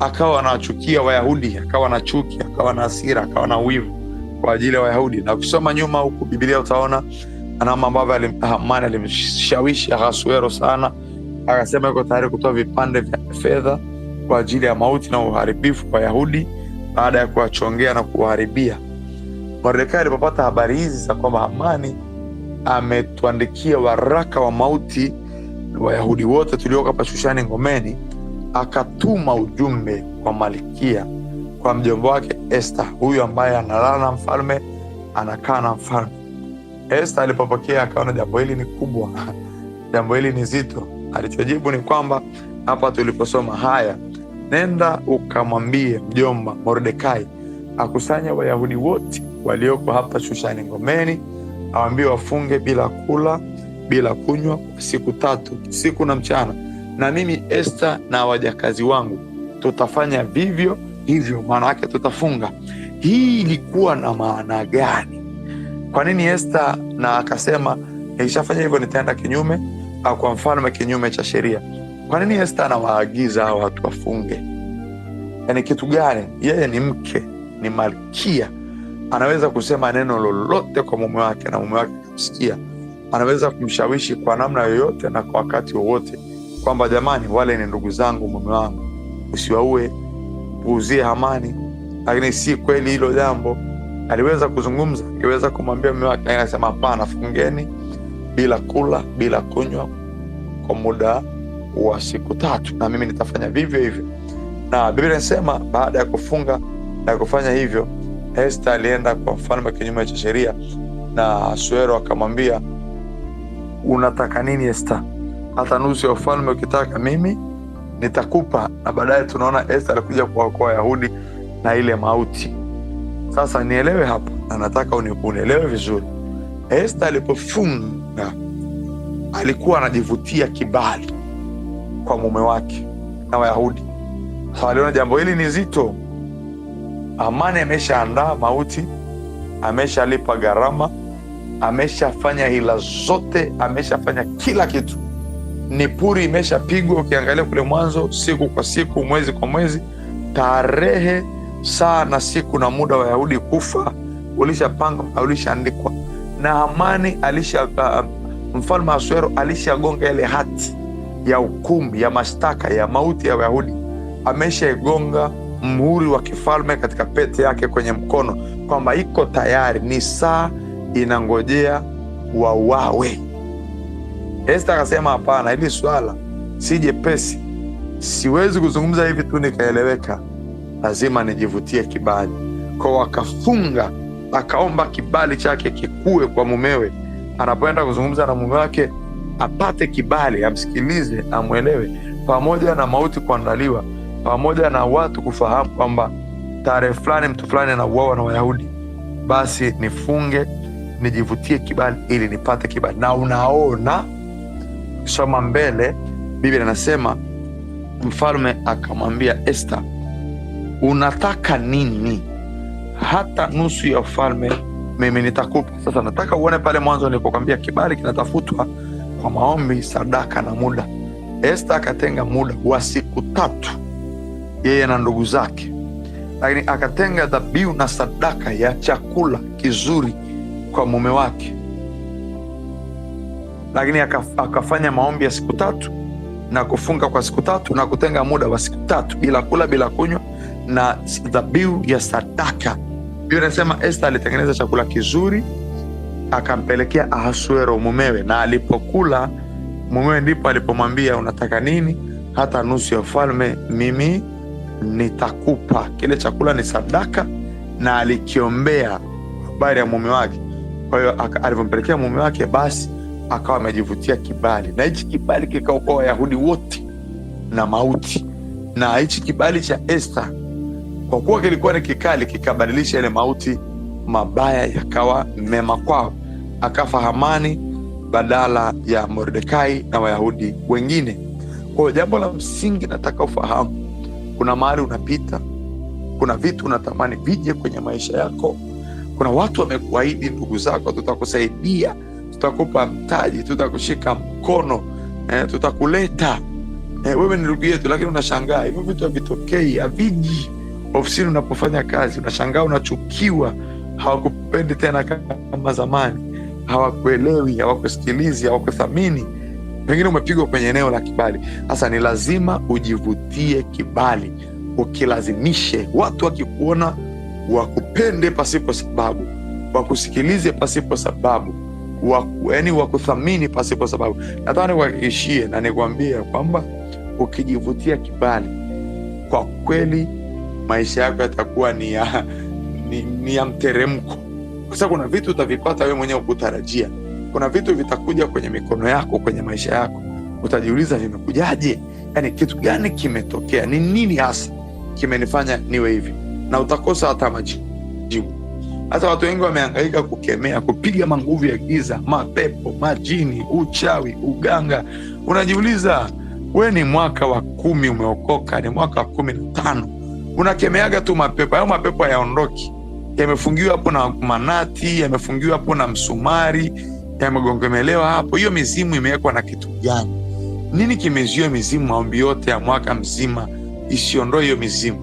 akawa anachukia Wayahudi, akawa na chuki, akawa na hasira, akawa na wivu kwa ajili ya Wayahudi. Na ukisoma nyuma huku Biblia utaona namna ambavyo Hamani alimshawishi Ahasuero sana, akasema yuko tayari kutoa vipande vya fedha kwa ajili ya mauti na uharibifu kwa Wayahudi baada ya kuwachongea na kuwaharibia. Mordekai alipopata habari hizi za kwamba Hamani ametuandikia waraka wa mauti Wayahudi wote tulioko hapa Shushani ngomeni, akatuma ujumbe kwa malkia, kwa mjomba wake Esta, huyu ambaye analala na mfalme, anakaa na mfalme. Esta alipopokea akaona jambo hili ni kubwa, jambo hili ni zito. Alichojibu ni kwamba hapa tuliposoma, haya, nenda ukamwambie mjomba Mordekai akusanya Wayahudi wote walioko hapa Shushani ngomeni, awambie wafunge bila kula bila kunywa kwa siku 3, siku na mchana, na mimi Esta na wajakazi wangu tutafanya vivyo hivyo. Maana yake tutafunga. Hii ilikuwa na maana gani? Kwa nini Esta na akasema nikishafanya hivyo nitaenda kinyume au kwa mfalme, kinyume cha sheria? Kwa nini Esta anawaagiza hao watu wafunge? Yaani kitu gani? Yeye ni mke, ni malkia, anaweza kusema neno lolote kwa mume wake na mume wake kumsikia. Anaweza kumshawishi kwa namna yoyote na kwa wakati wowote kwamba jamani, wale ni ndugu zangu, mume wangu, usiwaue, puuzie Hamani. Lakini si kweli hilo jambo. Aliweza kuzungumza, aliweza kumwambia mume wake, anasema hapana, fungeni bila kula bila kunywa kwa muda wa siku 3, na mimi nitafanya vivyo hivyo. Na Biblia inasema baada ya kufunga na kufanya hivyo, Esta alienda kwa mfalme kinyume cha sheria, na Ahasuero akamwambia, unataka nini Esta? Hata nusu ya ufalme ukitaka mimi nitakupa. Na baadaye tunaona Esta alikuja kuwaokoa Wayahudi na ile mauti. Sasa nielewe hapa, na nataka unielewe vizuri. Esta alipofunga alikuwa anajivutia kibali kwa mume wake na Wayahudi. Sasa waliona jambo hili ni zito. Hamani ameshaandaa mauti, ameshalipa gharama, ameshafanya hila zote, ameshafanya kila kitu. Nipuri imeshapigwa, ukiangalia kule mwanzo, siku kwa siku, mwezi kwa mwezi, tarehe, saa na siku na muda wa Wayahudi kufa ulishapangwa, ulishaandikwa. Na Hamani mfalme Ahasuero alishagonga ile hati ya hukumu, ya mashtaka, ya mauti ya Wayahudi. Ameshaigonga muhuri wa kifalme katika pete yake kwenye mkono, kwamba iko tayari, ni saa inangojea wauawe. Esta akasema hapana, hili swala si jepesi, siwezi kuzungumza hivi tu nikaeleweka, lazima nijivutie kibali. Kwa wakafunga, akaomba kibali chake kikue kwa mumewe, anapoenda kuzungumza na mume wake apate kibali, amsikilize, amwelewe, pamoja na mauti kuandaliwa, pamoja na watu kufahamu kwamba tarehe fulani mtu fulani anauawa na Wayahudi, basi nifunge, nijivutie kibali ili nipate kibali. Na unaona, soma mbele, Biblia inasema mfalme akamwambia Esta, unataka nini? Hata nusu ya ufalme mimi nitakupa. Sasa nataka uone pale mwanzo nilipokuambia kibali kinatafutwa kwa maombi, sadaka na muda. Esta akatenga muda wa siku 3 yeye na ndugu zake, lakini akatenga dhabihu na sadaka ya chakula kizuri kwa mume wake, lakini akafanya maombi ya siku 3 na kufunga kwa siku 3 na kutenga muda wa siku 3 bila kula bila kunywa na dhabihu ya sadaka. Biblia inasema Esta alitengeneza chakula kizuri akampelekea Ahasuero mumewe, na alipokula mumewe ndipo alipomwambia, unataka nini? Hata nusu ya ufalme mimi nitakupa. Kile chakula ni sadaka, na alikiombea habari ya mume wake. Kwa hiyo alivyompelekea mume wake, basi akawa amejivutia kibali, na hichi kibali kikaokoa Wayahudi wote na mauti. Na hichi kibali cha Esta, kwa kuwa kilikuwa ni kikali, kikabadilisha ile mauti mabaya yakawa mema kwao. Akafa Hamani badala ya Mordekai na Wayahudi wengine. Kwa hiyo jambo la msingi nataka ufahamu, kuna mahali unapita, kuna vitu unatamani vije kwenye maisha yako. Kuna watu wamekuahidi, ndugu zako, tutakusaidia, tutakupa mtaji, tutakushika mkono, tutakuleta, wewe ni ndugu yetu, lakini unashangaa hivyo vitu havitokei, haviji. Ofisini unapofanya kazi unashangaa unachukiwa, hawakupendi tena kama zamani, hawakuelewi, hawakusikilizi, hawakuthamini. Pengine umepigwa kwenye eneo la kibali. Sasa ni lazima ujivutie kibali, ukilazimishe. Watu wakikuona wakupende pasipo sababu, wakusikilize pasipo sababu, wakuthamini pasipo sababu. Nataka nikuhakikishie na nikwambie kwamba ukijivutia kibali, kwa kweli maisha yako yatakuwa ni ya mteremko. Kwa sababu kuna vitu utavipata wewe mwenyewe ukutarajia. Kuna vitu vitakuja kwenye mikono yako, kwenye maisha yako, utajiuliza vimekujaje? Yani kitu gani kimetokea? Ni nini hasa kimenifanya niwe hivi? Na utakosa hata majibu. Hata watu wengi wamehangaika kukemea, kupiga manguvu ya giza, mapepo, majini, uchawi, uganga. Unajiuliza, we ni mwaka wa 10 umeokoka, ni mwaka wa 15, unakemeaga tu mapepo. Hayo mapepo hayaondoki, yamefungiwa hapo na manati, yamefungiwa hapo na msumari, yamegongomelewa hapo. Hiyo mizimu imewekwa na kitu gani? Nini kimezuia mizimu maombi yote ya mwaka mzima isiondoe hiyo mizimu?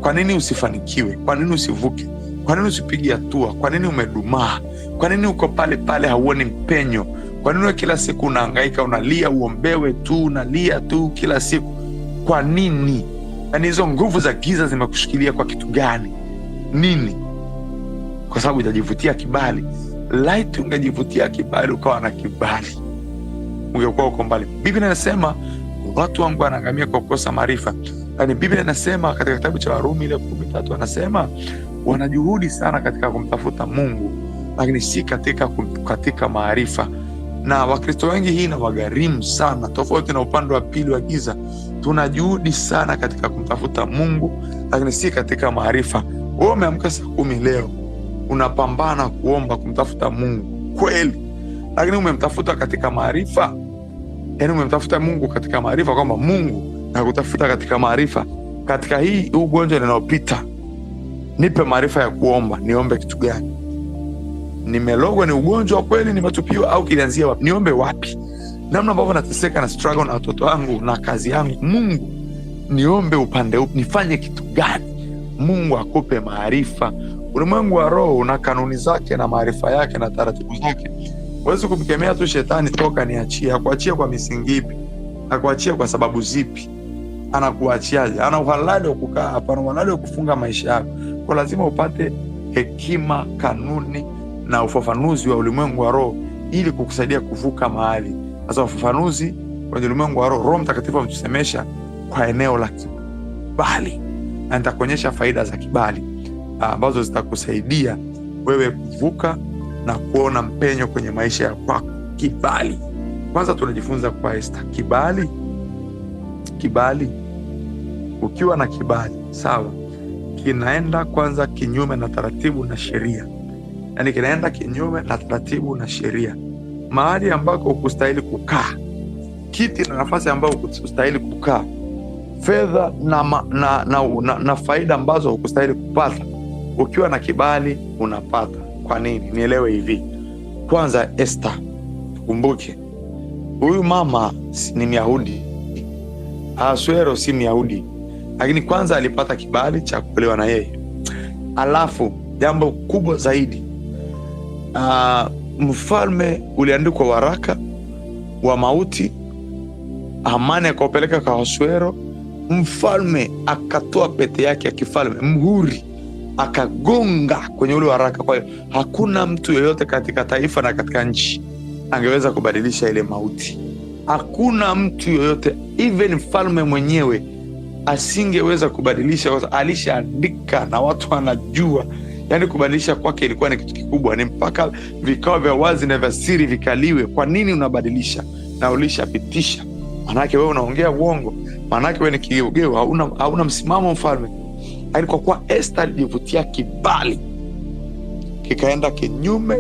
Kwa nini usifanikiwe? Kwa nini usivuke? Kwa nini usipige hatua? Kwa nini umedumaa? Kwa nini uko pale pale, hauoni mpenyo? Kwa nini kila siku unahangaika, unalia, uombewe tu, unalia tu kila siku? Kwa nini? Yani hizo nguvu za giza zimekushikilia kwa kitu gani? Nini? Kwa sababu utajivutia kibali. Laiti ungejivutia kibali, ukawa na kibali, ungekuwa uko mbali. Biblia inasema watu wangu wanaangamia kwa kukosa maarifa. Yani Biblia inasema katika kitabu cha Warumi ile 13, anasema wanajuhudi sana katika kumtafuta Mungu, lakini si katika maarifa. Na Wakristo wengi hii inawagharimu sana, tofauti na upande wa pili wa giza. Tunajuhudi sana katika kumtafuta Mungu, lakini si katika maarifa. Wewe umeamka saa 10 leo, unapambana kuomba kumtafuta Mungu kweli, lakini umemtafuta katika maarifa? Yani umemtafuta Mungu katika maarifa, kwamba Mungu nakutafuta katika maarifa. Katika hii ugonjwa ninaopita, nipe maarifa ya kuomba. Niombe kitu gani? Nimelogwa, ni ugonjwa kweli, nimetupiwa, au kilianzia wapi? Niombe wapi? Namna ambavyo nateseka na struggle na watoto wangu na kazi yangu, Mungu niombe upande upi? Nifanye kitu gani? Mungu akupe maarifa, Ulimwengu wa roho una kanuni zake na maarifa yake na taratibu zake. Huwezi kumkemea tu shetani, toka niachie. Hakuachia kwa misingi ipi? Hakuachia kwa sababu zipi? Anakuachiaje? Ana uhalali wa kukaa hapa, ana uhalali wa kufunga maisha yako. Kwa lazima upate hekima, kanuni na ufafanuzi wa ulimwengu wa roho ili kukusaidia kuvuka mahali. Sasa ufafanuzi kwenye ulimwengu wa roho, Roho Mtakatifu ametusemesha kwa eneo la kibali, na nitakuonyesha faida za kibali ambazo zitakusaidia wewe kuvuka na kuona mpenyo kwenye maisha ya kwako. Kibali. Kwanza tunajifunza kwa Esther. Kibali. Ukiwa na kibali, sawa, kinaenda kwanza kinyume na taratibu na sheria. Yaani kinaenda kinyume na taratibu na sheria. Mahali ambako hukustahili kukaa, kiti na nafasi ambayo hukustahili kukaa, fedha na faida ambazo hukustahili kupata, ukiwa na kibali unapata. Kwa nini? Nielewe hivi. Kwanza Esther, kumbuke huyu mama ni Myahudi, Ahasuero si Myahudi, lakini kwanza alipata kibali cha kuolewa na yeye. Alafu jambo kubwa zaidi, mfalme uliandikwa waraka wa mauti, Hamani akaupeleka kwa Ahasuero. Mfalme akatoa pete yake ya kifalme, mhuri, akagonga kwenye ule waraka. Kwa hiyo hakuna mtu yeyote katika taifa na katika nchi angeweza kubadilisha ile mauti. Hakuna mtu yoyote, even mfalme mwenyewe asingeweza kubadilisha, kwa sababu alishaandika na watu wanajua. Yani kubadilisha kwake ilikuwa ni kitu kikubwa, ni mpaka vikao vya wazi na vya siri vikaliwe. Kwa nini unabadilisha na ulishapitisha? Manake wewe unaongea uongo, manake wewe ni kigeugeu, hauna msimamo mfalme. Lakini kwa kuwa Esther alijivutia kibali, kikaenda kinyume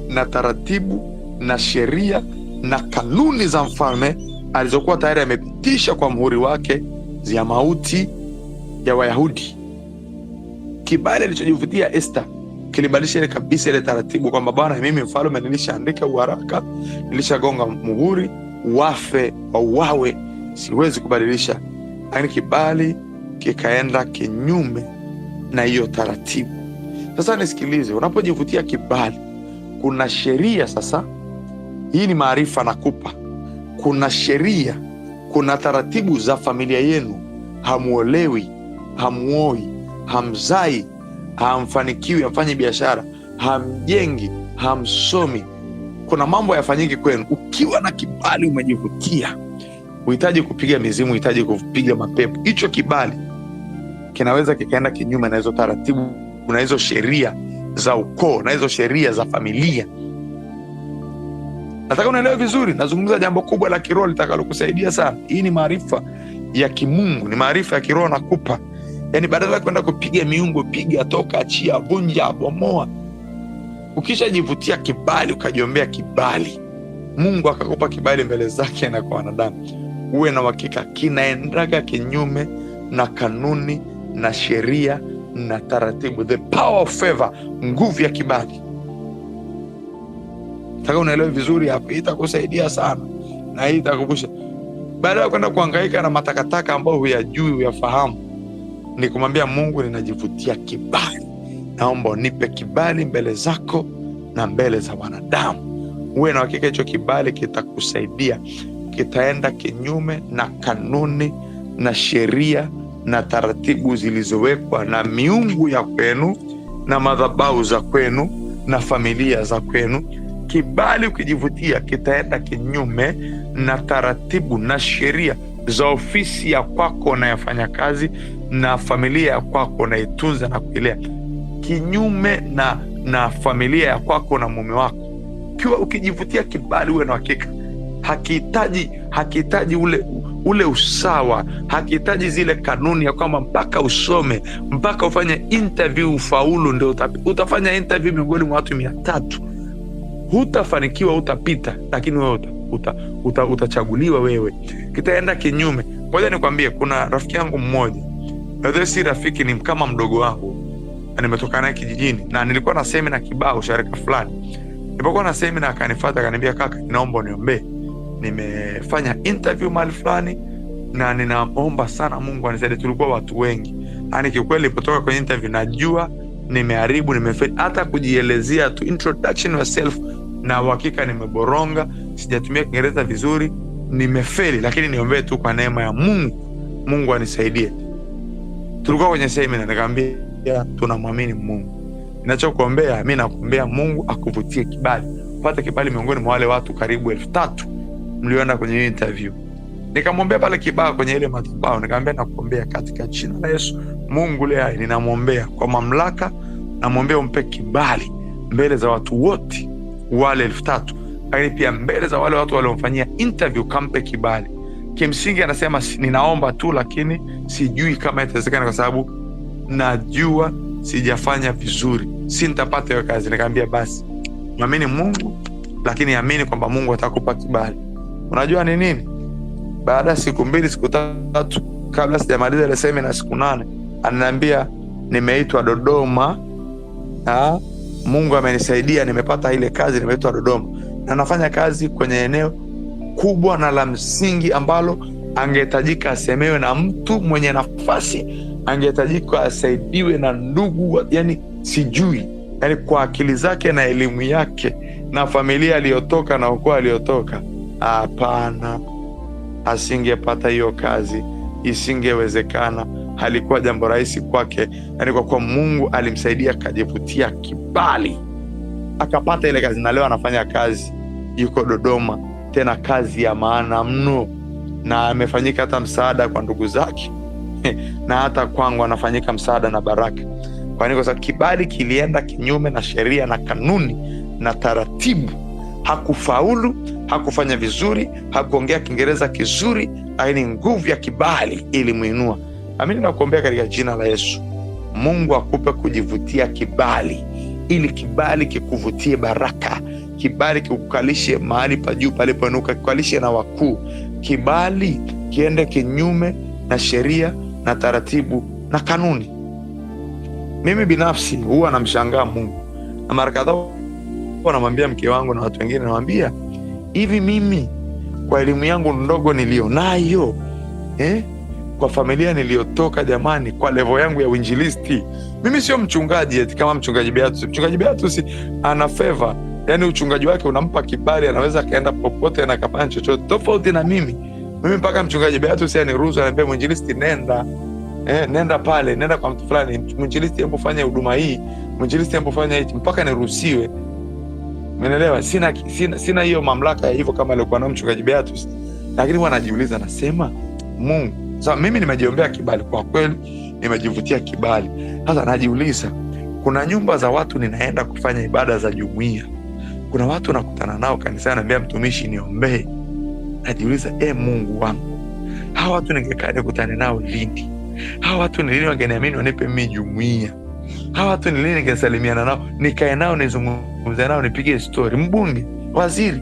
na taratibu na sheria na kanuni za mfalme alizokuwa tayari amepitisha kwa muhuri wake ya mauti ya Wayahudi. Kibali alichojivutia Esther kilibadilisha ile kabisa ile taratibu, kwamba bwana, mimi mfalme nilishaandika uharaka, nilishagonga muhuri, wafe wauawe, siwezi kubadilisha. Lakini kibali kikaenda kinyume na hiyo taratibu. Sasa nisikilize, unapojivutia kibali, kuna sheria. Sasa hii ni maarifa nakupa. Kuna sheria, kuna taratibu za familia yenu. Hamuolewi, hamuoi, hamzai, hamfanikiwi, hamfanyi biashara, hamjengi, hamsomi. Kuna mambo yafanyiki kwenu. Ukiwa na kibali umejivutia, uhitaji kupiga mizimu, uhitaji kupiga mapepo. Hicho kibali kinaweza kikaenda kinyume na hizo taratibu na hizo sheria za ukoo na hizo sheria za familia. Nataka unaelewe vizuri, nazungumza jambo kubwa la kiroho litakalokusaidia sana. Hii ni maarifa ya kimungu, ni maarifa ya kiroho nakupa. Yani badala ya kwenda kupiga miungu, piga, toka, achia, vunja, bomoa. Ukishajivutia kibali, ukajiombea kibali, Mungu akakupa kibali mbele zake na kwa wanadamu, uwe na uhakika kinaendaga kinyume na kanuni na sheria na taratibu. The power of favor, nguvu ya kibali. Nataka unaelewe vizuri hapa. Hii itakusaidia sana na hii itakumbusha, badala ya kwenda kuhangaika na matakataka ambayo huyajui, huyafahamu, ni kumwambia Mungu, ninajivutia kibali, naomba unipe kibali mbele zako na mbele za wanadamu. Uwe na hakika hicho kibali kitakusaidia, kitaenda kinyume na kanuni na sheria na taratibu zilizowekwa na miungu ya kwenu na madhabahu za kwenu na familia za kwenu. Kibali ukijivutia kitaenda kinyume na taratibu na sheria za ofisi ya kwako na yafanya kazi na familia ya kwako na itunza na kuilea, kinyume na familia ya kwako na mume wako. Kiwa ukijivutia kibali, uwe na hakika hakihitaji ule usawa, hakihitaji zile kanuni ya kwamba mpaka usome, mpaka ufanye interview ufaulu ndio utafanya interview miongoni mwa watu 300. Hutafanikiwa, utapita, lakini wewe utachaguliwa wewe. Kitaenda kinyume. Ngoja nikwambie, kuna rafiki yangu mmoja, na si rafiki, ni kama mdogo wangu, na nimetoka naye kijijini, na nilikuwa na semina kibao sharika fulani. Nilipokuwa na semina akanifuata akaniambia, kaka, ninaomba uniombee. Nimefanya interview mahali fulani na ninaomba sana Mungu anisaidie. Tulikuwa watu wengi. Yaani kiukweli nilipotoka kwenye interview najua nimeharibu, nimefeli. Hata kujielezea tu, introduction yourself, na uhakika nimeboronga, sijatumia Kiingereza vizuri, nimefeli. Lakini niombee tu kwa neema ya Mungu anisaidie. Tulikuwa kwenye seminar, nikamwambia tunamwamini Mungu. Ninachokuombea, mimi nakuombea Mungu akuvutie kibali. Upate kibali miongoni mwa wale watu karibu 3,000 mlioenda kwenye interview. Nikamwombea pale kibao kwenye ile madhabahu, nikamwambia nakuombea katika jina la Yesu. Mungu leo ninamwombea kwa mamlaka, namwombea umpe kibali mbele za watu wote wale 3,000, lakini pia mbele za wale watu waliomfanyia interview, kampe kibali. Kimsingi anasema ninaomba tu, lakini sijui kama itawezekana kwa sababu najua sijafanya vizuri, si nitapata hiyo kazi. Nikamwambia basi mwamini Mungu, lakini amini kwamba Mungu atakupa kibali. Unajua ni nini? Baada ya siku 2 siku 3 kabla sijamaliza ile seminar siku 8, ananiambia nimeitwa Dodoma. Mungu amenisaidia, nimepata ile kazi, nimeitwa Dodoma na nafanya kazi kwenye eneo kubwa na la msingi ambalo angehitajika asemewe na mtu mwenye nafasi, angehitajika asaidiwe na ndugu, yani sijui, yani kwa akili zake na elimu yake na familia aliyotoka na ukoo aliyotoka, hapana, asingepata hiyo kazi, isingewezekana. Halikuwa jambo rahisi kwake, yani kwa kuwa Mungu alimsaidia akajivutia kibali akapata ile kazi, na leo anafanya kazi, yuko Dodoma, tena kazi ya maana mno, na amefanyika hata msaada kwa ndugu zake na hata kwangu anafanyika msaada na baraka. Kwa sababu kibali kilienda kinyume na sheria na kanuni na taratibu. Hakufaulu, hakufanya vizuri, hakuongea Kiingereza kizuri, lakini nguvu ya kibali ilimuinua. Amini na kuombea katika jina la Yesu, Mungu akupe kujivutia kibali, ili kibali kikuvutie baraka, kibali kikukalishe mahali pa juu palipoinuka, kikukalishe na wakuu. Kibali kiende kinyume na sheria na taratibu na kanuni. Mimi binafsi huwa namshangaa Mungu, na mara kadhaa namwambia mke wangu na watu wengine, namwambia hivi, mimi kwa elimu yangu ndogo nilionayo, kwa familia niliyotoka, jamani, kwa level yangu ya uinjilisti, mimi sio mchungaji eti kama mchungaji Beatus. Mchungaji Beatus ana favor, yani uchungaji wake unampa kibali, anaweza kaenda popote na kafanya chochote. Tofauti na mimi mpaka mchungaji Beatus aniruhusu, anambia mwinjilisti, nenda pale, nenda kwa mtu fulani, mwinjilisti hebu fanya huduma hii, mwinjilisti hebu fanya hichi, mpaka niruhusiwe. Umeelewa? Sina hiyo mamlaka ya hivyo kama alikuwa na mchungaji Beatus. Lakini wanajiuliza, nasema Mungu, sasa mimi nimejiombea kibali, kwa kweli nimejivutia kibali. Sasa najiuliza, kuna nyumba za watu ninaenda kufanya ibada za jumuiya, kuna watu nakutana nao kanisani, naambia mtumishi niombee. Najiuliza, Mungu wangu, hawa watu ningekaa nikutane nao lini? Hawa watu ni lini wangeniamini wanipe mimi jumuiya? Hawa watu ni lini ningesalimiana nao, nikae nao, nizungumze nao, nipige story? Mbunge, waziri,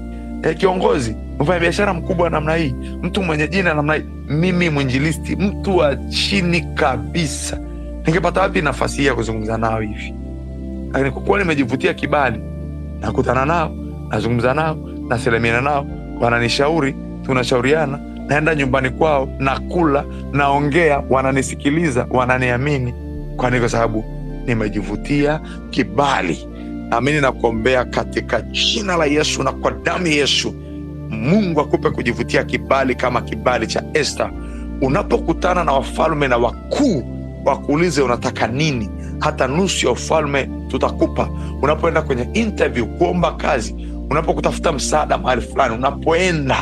kiongozi, mfanya biashara mkubwa namna hii, mtu mwenye jina namna hii, mimi mwinjilisti, mtu wa chini kabisa, ningepata wapi nafasi ya kuzungumza nao hivi? Lakini kwa kuwa nimejivutia kibali, nakutana nao, nazungumza nao, nasalimiana nao, wananishauri, tunashauriana, naenda nyumbani kwao, nakula, naongea, wananisikiliza, wananiamini. Kwa sababu nimejivutia kibali. Amini na kuombea katika jina la Yesu na kwa damu ya Yesu, Mungu akupe kujivutia kibali kama kibali cha Esther. Unapokutana na wafalme na wakuu, wakuulize unataka nini, hata nusu ya ufalme tutakupa. Unapoenda kwenye interview kuomba kazi, unapokutafuta msaada mahali fulani, unapoenda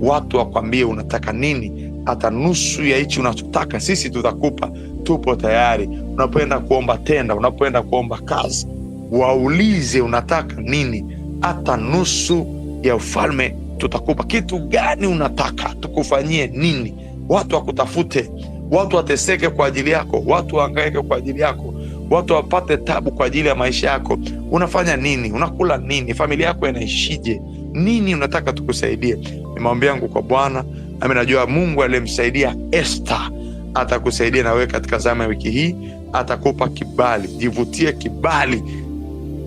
watu wakwambie unataka nini, hata nusu ya hichi unachotaka sisi tutakupa, tupo tayari. Unapoenda kuomba tenda, unapoenda kuomba kazi, waulize unataka nini, hata nusu ya ufalme tutakupa. Kitu gani unataka tukufanyie nini? Watu wakutafute, watu wateseke kwa ajili yako, watu wahangaike kwa ajili yako, watu wapate tabu kwa ajili ya maisha yako. Unafanya nini? Unakula nini? Familia yako inaishije? Nini unataka tukusaidie? Ni maombi yangu kwa Bwana, nami najua Mungu aliyemsaidia Esther atakusaidia na wewe katika zama ya wiki hii. Atakupa kibali. Jivutie kibali,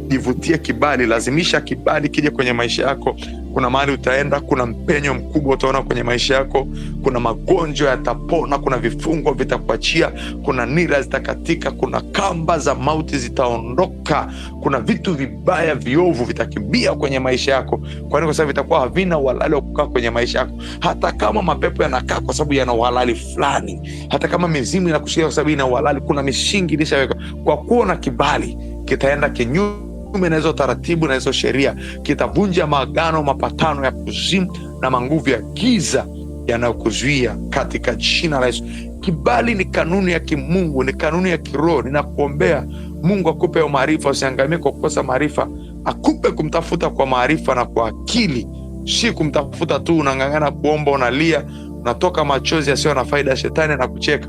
jivutie kibali, lazimisha kibali kije kwenye maisha yako, Kuna mahali utaenda, kuna mpenyo mkubwa utaona kwenye maisha yako. Kuna magonjwa yatapona, kuna vifungo vitakuachia, kuna nira zitakatika, kuna kamba za mauti zitaondoka, kuna vitu vibaya viovu vitakimbia kwenye maisha yako. Kwa sababu vitakuwa havina uhalali wa kukaa kwenye maisha yako. Hata kama mapepo yanakaa kwa sababu yana uhalali fulani, hata kama mizimu inakushikia kwa sababu ina uhalali, kuna misingi ilishaweka. Kwa kuwa na kibali, kitaenda kinyume na hizo taratibu na hizo sheria, kitavunja maagano, mapatano ya kuzimu na manguvu ya giza yanayokuzuia katika jina la Yesu. Kibali ni kanuni ya kimungu, ni kanuni ya kiroho. Ninakuombea Mungu akupe maarifa, usiangamie kwa kukosa maarifa. Akupe kumtafuta kwa maarifa na kwa akili, si kumtafuta tu unang'ang'ana kuomba, unalia, unatoka machozi yasiyo na faida, shetani na kucheka.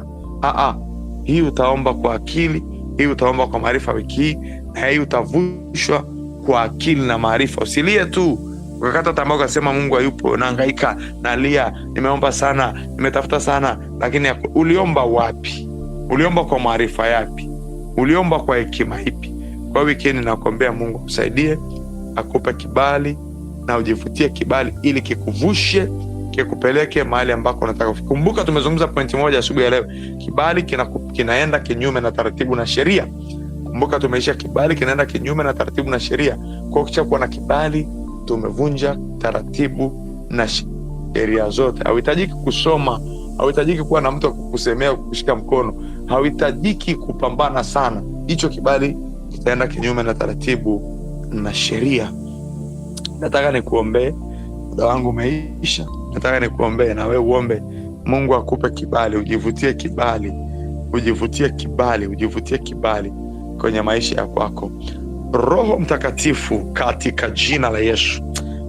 Hii utaomba kwa akili, hii utaomba kwa maarifa wiki hii, na hii utavushwa kwa akili na maarifa. Usilie tu ukakata tamaa ukasema Mungu hayupo, nahangaika, nalia, nimeomba sana, nimetafuta sana, lakini uliomba wapi? Uliomba kwa maarifa yapi? Uliomba kwa hekima ipi? Kwa wiki ninakuombea Mungu akusaidie, akupe kibali na ujivutie kibali, ili kikuvushe, kikupeleke mahali ambako unataka. Kumbuka tumezungumza pointi moja asubuhi ya leo. Kibali kinaenda kinyume na taratibu na sheria. Kumbuka tumeisha kibali kinaenda kinyume na taratibu na sheria. Kwa kicha kuwa na kibali, tumevunja taratibu na sheria zote. Hauhitajiki kusoma, hauhitajiki kuwa na mtu wa kukusemea, kukushika mkono, hauhitajiki kupambana sana. Hicho kibali kitaenda kinyume na taratibu na sheria. Nataka nikuombee, muda wangu umeisha. Nataka nikuombee na wewe uombe Mungu akupe kibali, ujivutie kibali, ujivutie kibali, ujivutie kibali kwenye maisha ya kwako. Roho Mtakatifu, katika jina la Yesu,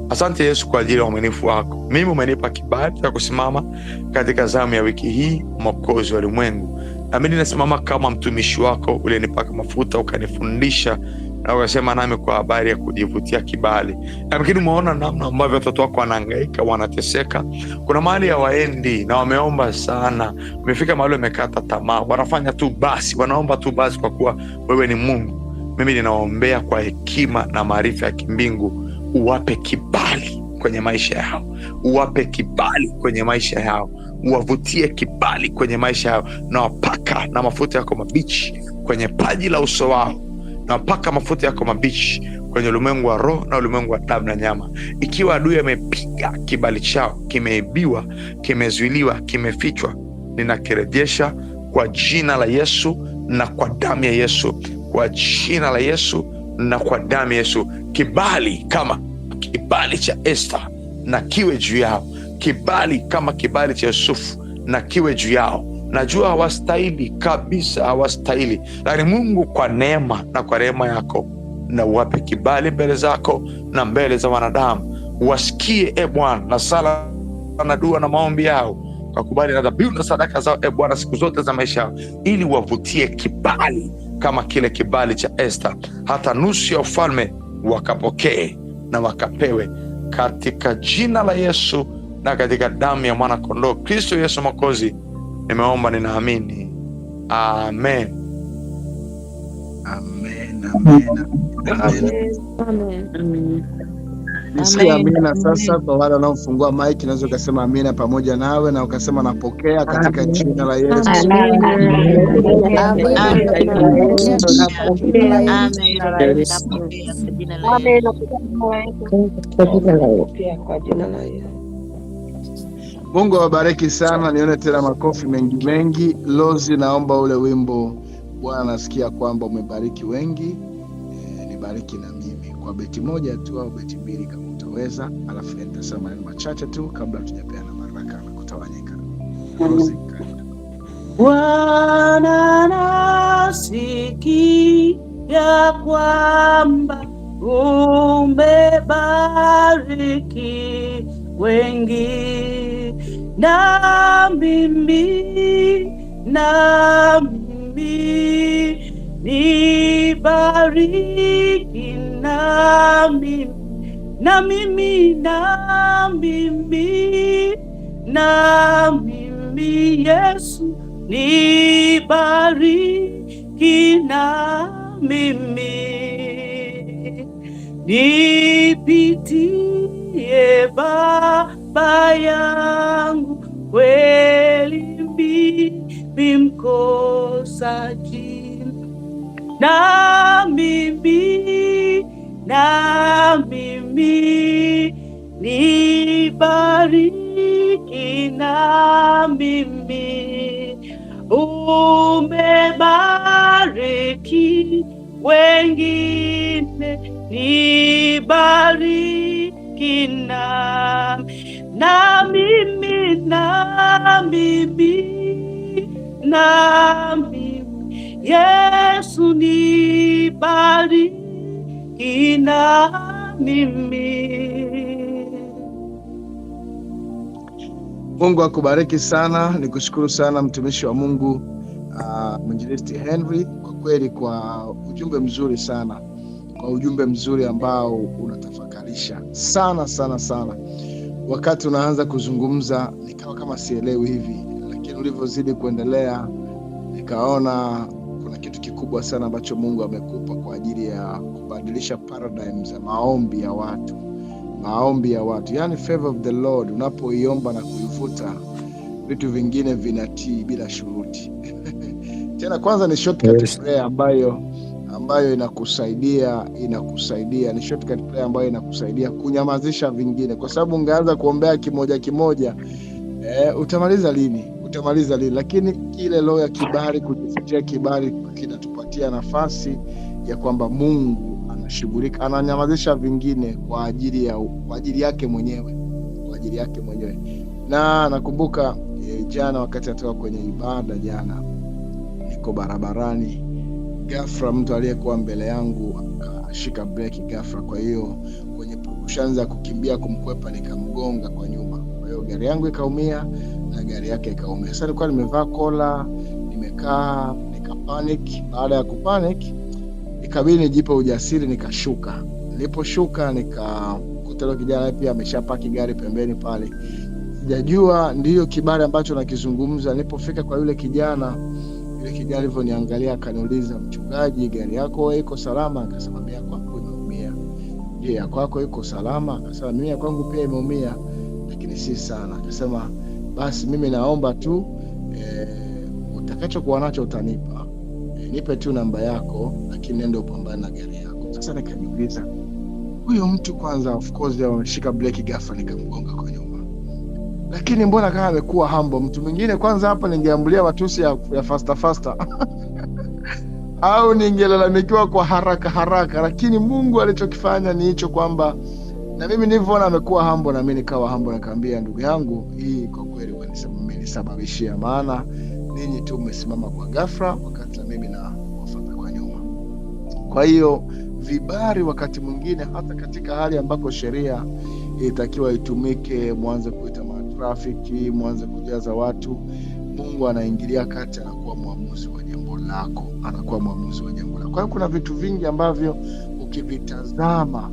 asante Yesu kwa ajili ya uaminifu wako. Mimi umenipa kibali cha kusimama katika zamu ya wiki hii, Mwokozi wa ulimwengu. Na mimi ninasimama kama mtumishi wako, ulinipaka mafuta, ukanifundisha na ukasema nami kwa habari ya kujivutia kibali. Na mkini umeona namna ambavyo watoto wako wanahangaika, wanateseka. Kuna mahali ya waendi na wameomba sana, wamefika mahali wamekata tamaa, wanafanya tu basi, wanaomba tu basi kwa kuwa wewe ni Mungu. Mimi ninawaombea kwa hekima na maarifa ya kimbingu, uwape kibali kwenye maisha yao, uwape kibali kwenye maisha yao, uwavutie kibali kwenye maisha yao. Na wapaka na mafuta yako mabichi kwenye paji la uso wao, na wapaka mafuta yako mabichi kwenye ulimwengu wa roho na ulimwengu wa damu na nyama. Ikiwa adui amepiga kibali chao, kimeibiwa, kimezuiliwa, kimefichwa, ninakirejesha kwa jina la Yesu na kwa damu ya Yesu, kwa jina la Yesu na kwa damu ya Yesu. Kibali kama kibali cha Esther na kiwe juu yao, kibali kama kibali cha Yusufu na kiwe juu yao. Najua hawastahili kabisa, hawastahili, lakini Mungu kwa neema na kwa rehema yako, na uwape kibali mbele zako na mbele za wanadamu. Wasikie Bwana na sala na dua na maombi yao, wakubali na dhabihu na sadaka zao Bwana siku zote za maisha yao, ili wavutie kibali kama kile kibali cha Esther. Hata nusu ya ufalme wakapokee na wakapewe, katika jina la Yesu na katika damu ya mwana kondoo Kristo Yesu Mwokozi nimeomba, ninaamini. Amen. Amen, amen, amen. Amen. Nisikie amina sasa. Kwa wale wanaofungua mic, naweza ukasema amina pamoja nawe, na ukasema napokea katika jina la Yesu. Mungu awabariki sana. Nione tena makofi mengi mengi. Lozi, naomba ule wimbo Bwana nasikia kwamba umebariki wengi, nibariki na mimi kwa beti moja tu au beti mbili kama utaweza, alafu nitasema maneno machache tu kabla tujapeana baraka na kutawanyika. Lozi, Bwana nasikia kwamba umebariki wengi, na mimi nibariki na mimi Yesu nibariki na mimi, nipitie Baba yangu, kweli mimi mkosaji, na mimi nibariki, na mimi umebariki wengine, nibariki na mimi Yesu, nibariki na mimi. Mungu akubariki sana. Nikushukuru sana mtumishi wa Mungu Mwinjilisti Henry, kwa kweli kwa ujumbe mzuri sana, kwa ujumbe mzuri ambao unatafakarisha sana sana sana. Wakati unaanza kuzungumza nikawa kama sielewi hivi, lakini ulivyozidi kuendelea nikaona kuna kitu kikubwa sana ambacho Mungu amekupa kwa ajili ya kubadilisha paradigm za maombi ya watu. Maombi ya watu, yani favor of the Lord, unapoiomba na kuivuta, vitu vingine vinatii bila shuruti. Tena kwanza ni shortcut prayer ambayo inakusaidia ni shortcut prayer ambayo inakusaidia kunyamazisha vingine, kwa sababu ungeanza kuombea kimoja kimoja, utamaliza lini? Lakini ile roho ya kibali, kujifikia kibali, kinatupatia nafasi ya kwamba Mungu anashughulika, ananyamazisha vingine kwa ajili yake mwenyewe, Na nakumbuka jana wakati natoka kwenye ibada jana, niko barabarani, ghafla mtu aliyekuwa mbele yangu akashika breki ghafla. Kwa hiyo kwenye kushanza kukimbia kumkwepa, nikamgonga kwa nyuma. Kwa hiyo gari yangu ikaumia na gari yake ikaumia. Sasa nilikuwa nimevaa kola, nimekaa, nikapanic. Baada ya kupanic ikabidi nijipe ujasiri, nikashuka. Niliposhuka nikakutana kijana pia ameshapaki gari pembeni pale. Sijajua ndiyo kibali ambacho nakizungumza. Nilipofika kwa yule kijana alivyoniangalia akaniuliza, mchungaji, gari yako iko salama? Akasema mimi kwangu imeumia. Je, ya kwako iko salama? Akasema mimi ya kwangu pia imeumia, lakini si sana. Akasema basi mimi naomba tu utakachokuwa nacho utanipa, nipe tu namba yako, lakini nenda upambane na gari yako. Sasa nikajiuliza, huyo mtu kwanza of course ameshika breki ghafla, nikamgonga kwa nyuma, lakini mbona kama amekuwa humble? Mtu mwingine kwanza hapa ningeambulia matusi ya faster au ningelalamikiwa kwa haraka, lakini Mungu alichokifanya ni hicho, kwamba na mimi nilivyoona amekuwa humble na mimi nikawa humble, nikamwambia, ndugu yangu, hii kwa kweli umenisababishia, maana ninyi tu mmesimama kwa ghafla wakati na mimi na wafuata kwa nyuma. Kwa hiyo vibari wakati mwingine hata katika hali ambako sheria itakiwa itumike, mwanze kuita trafiki, mwanze kujaza watu, Mungu anaingilia kati, anakuwa mwamuzi wa jambo lako, Kwa hiyo kuna vitu vingi ambavyo ukivitazama,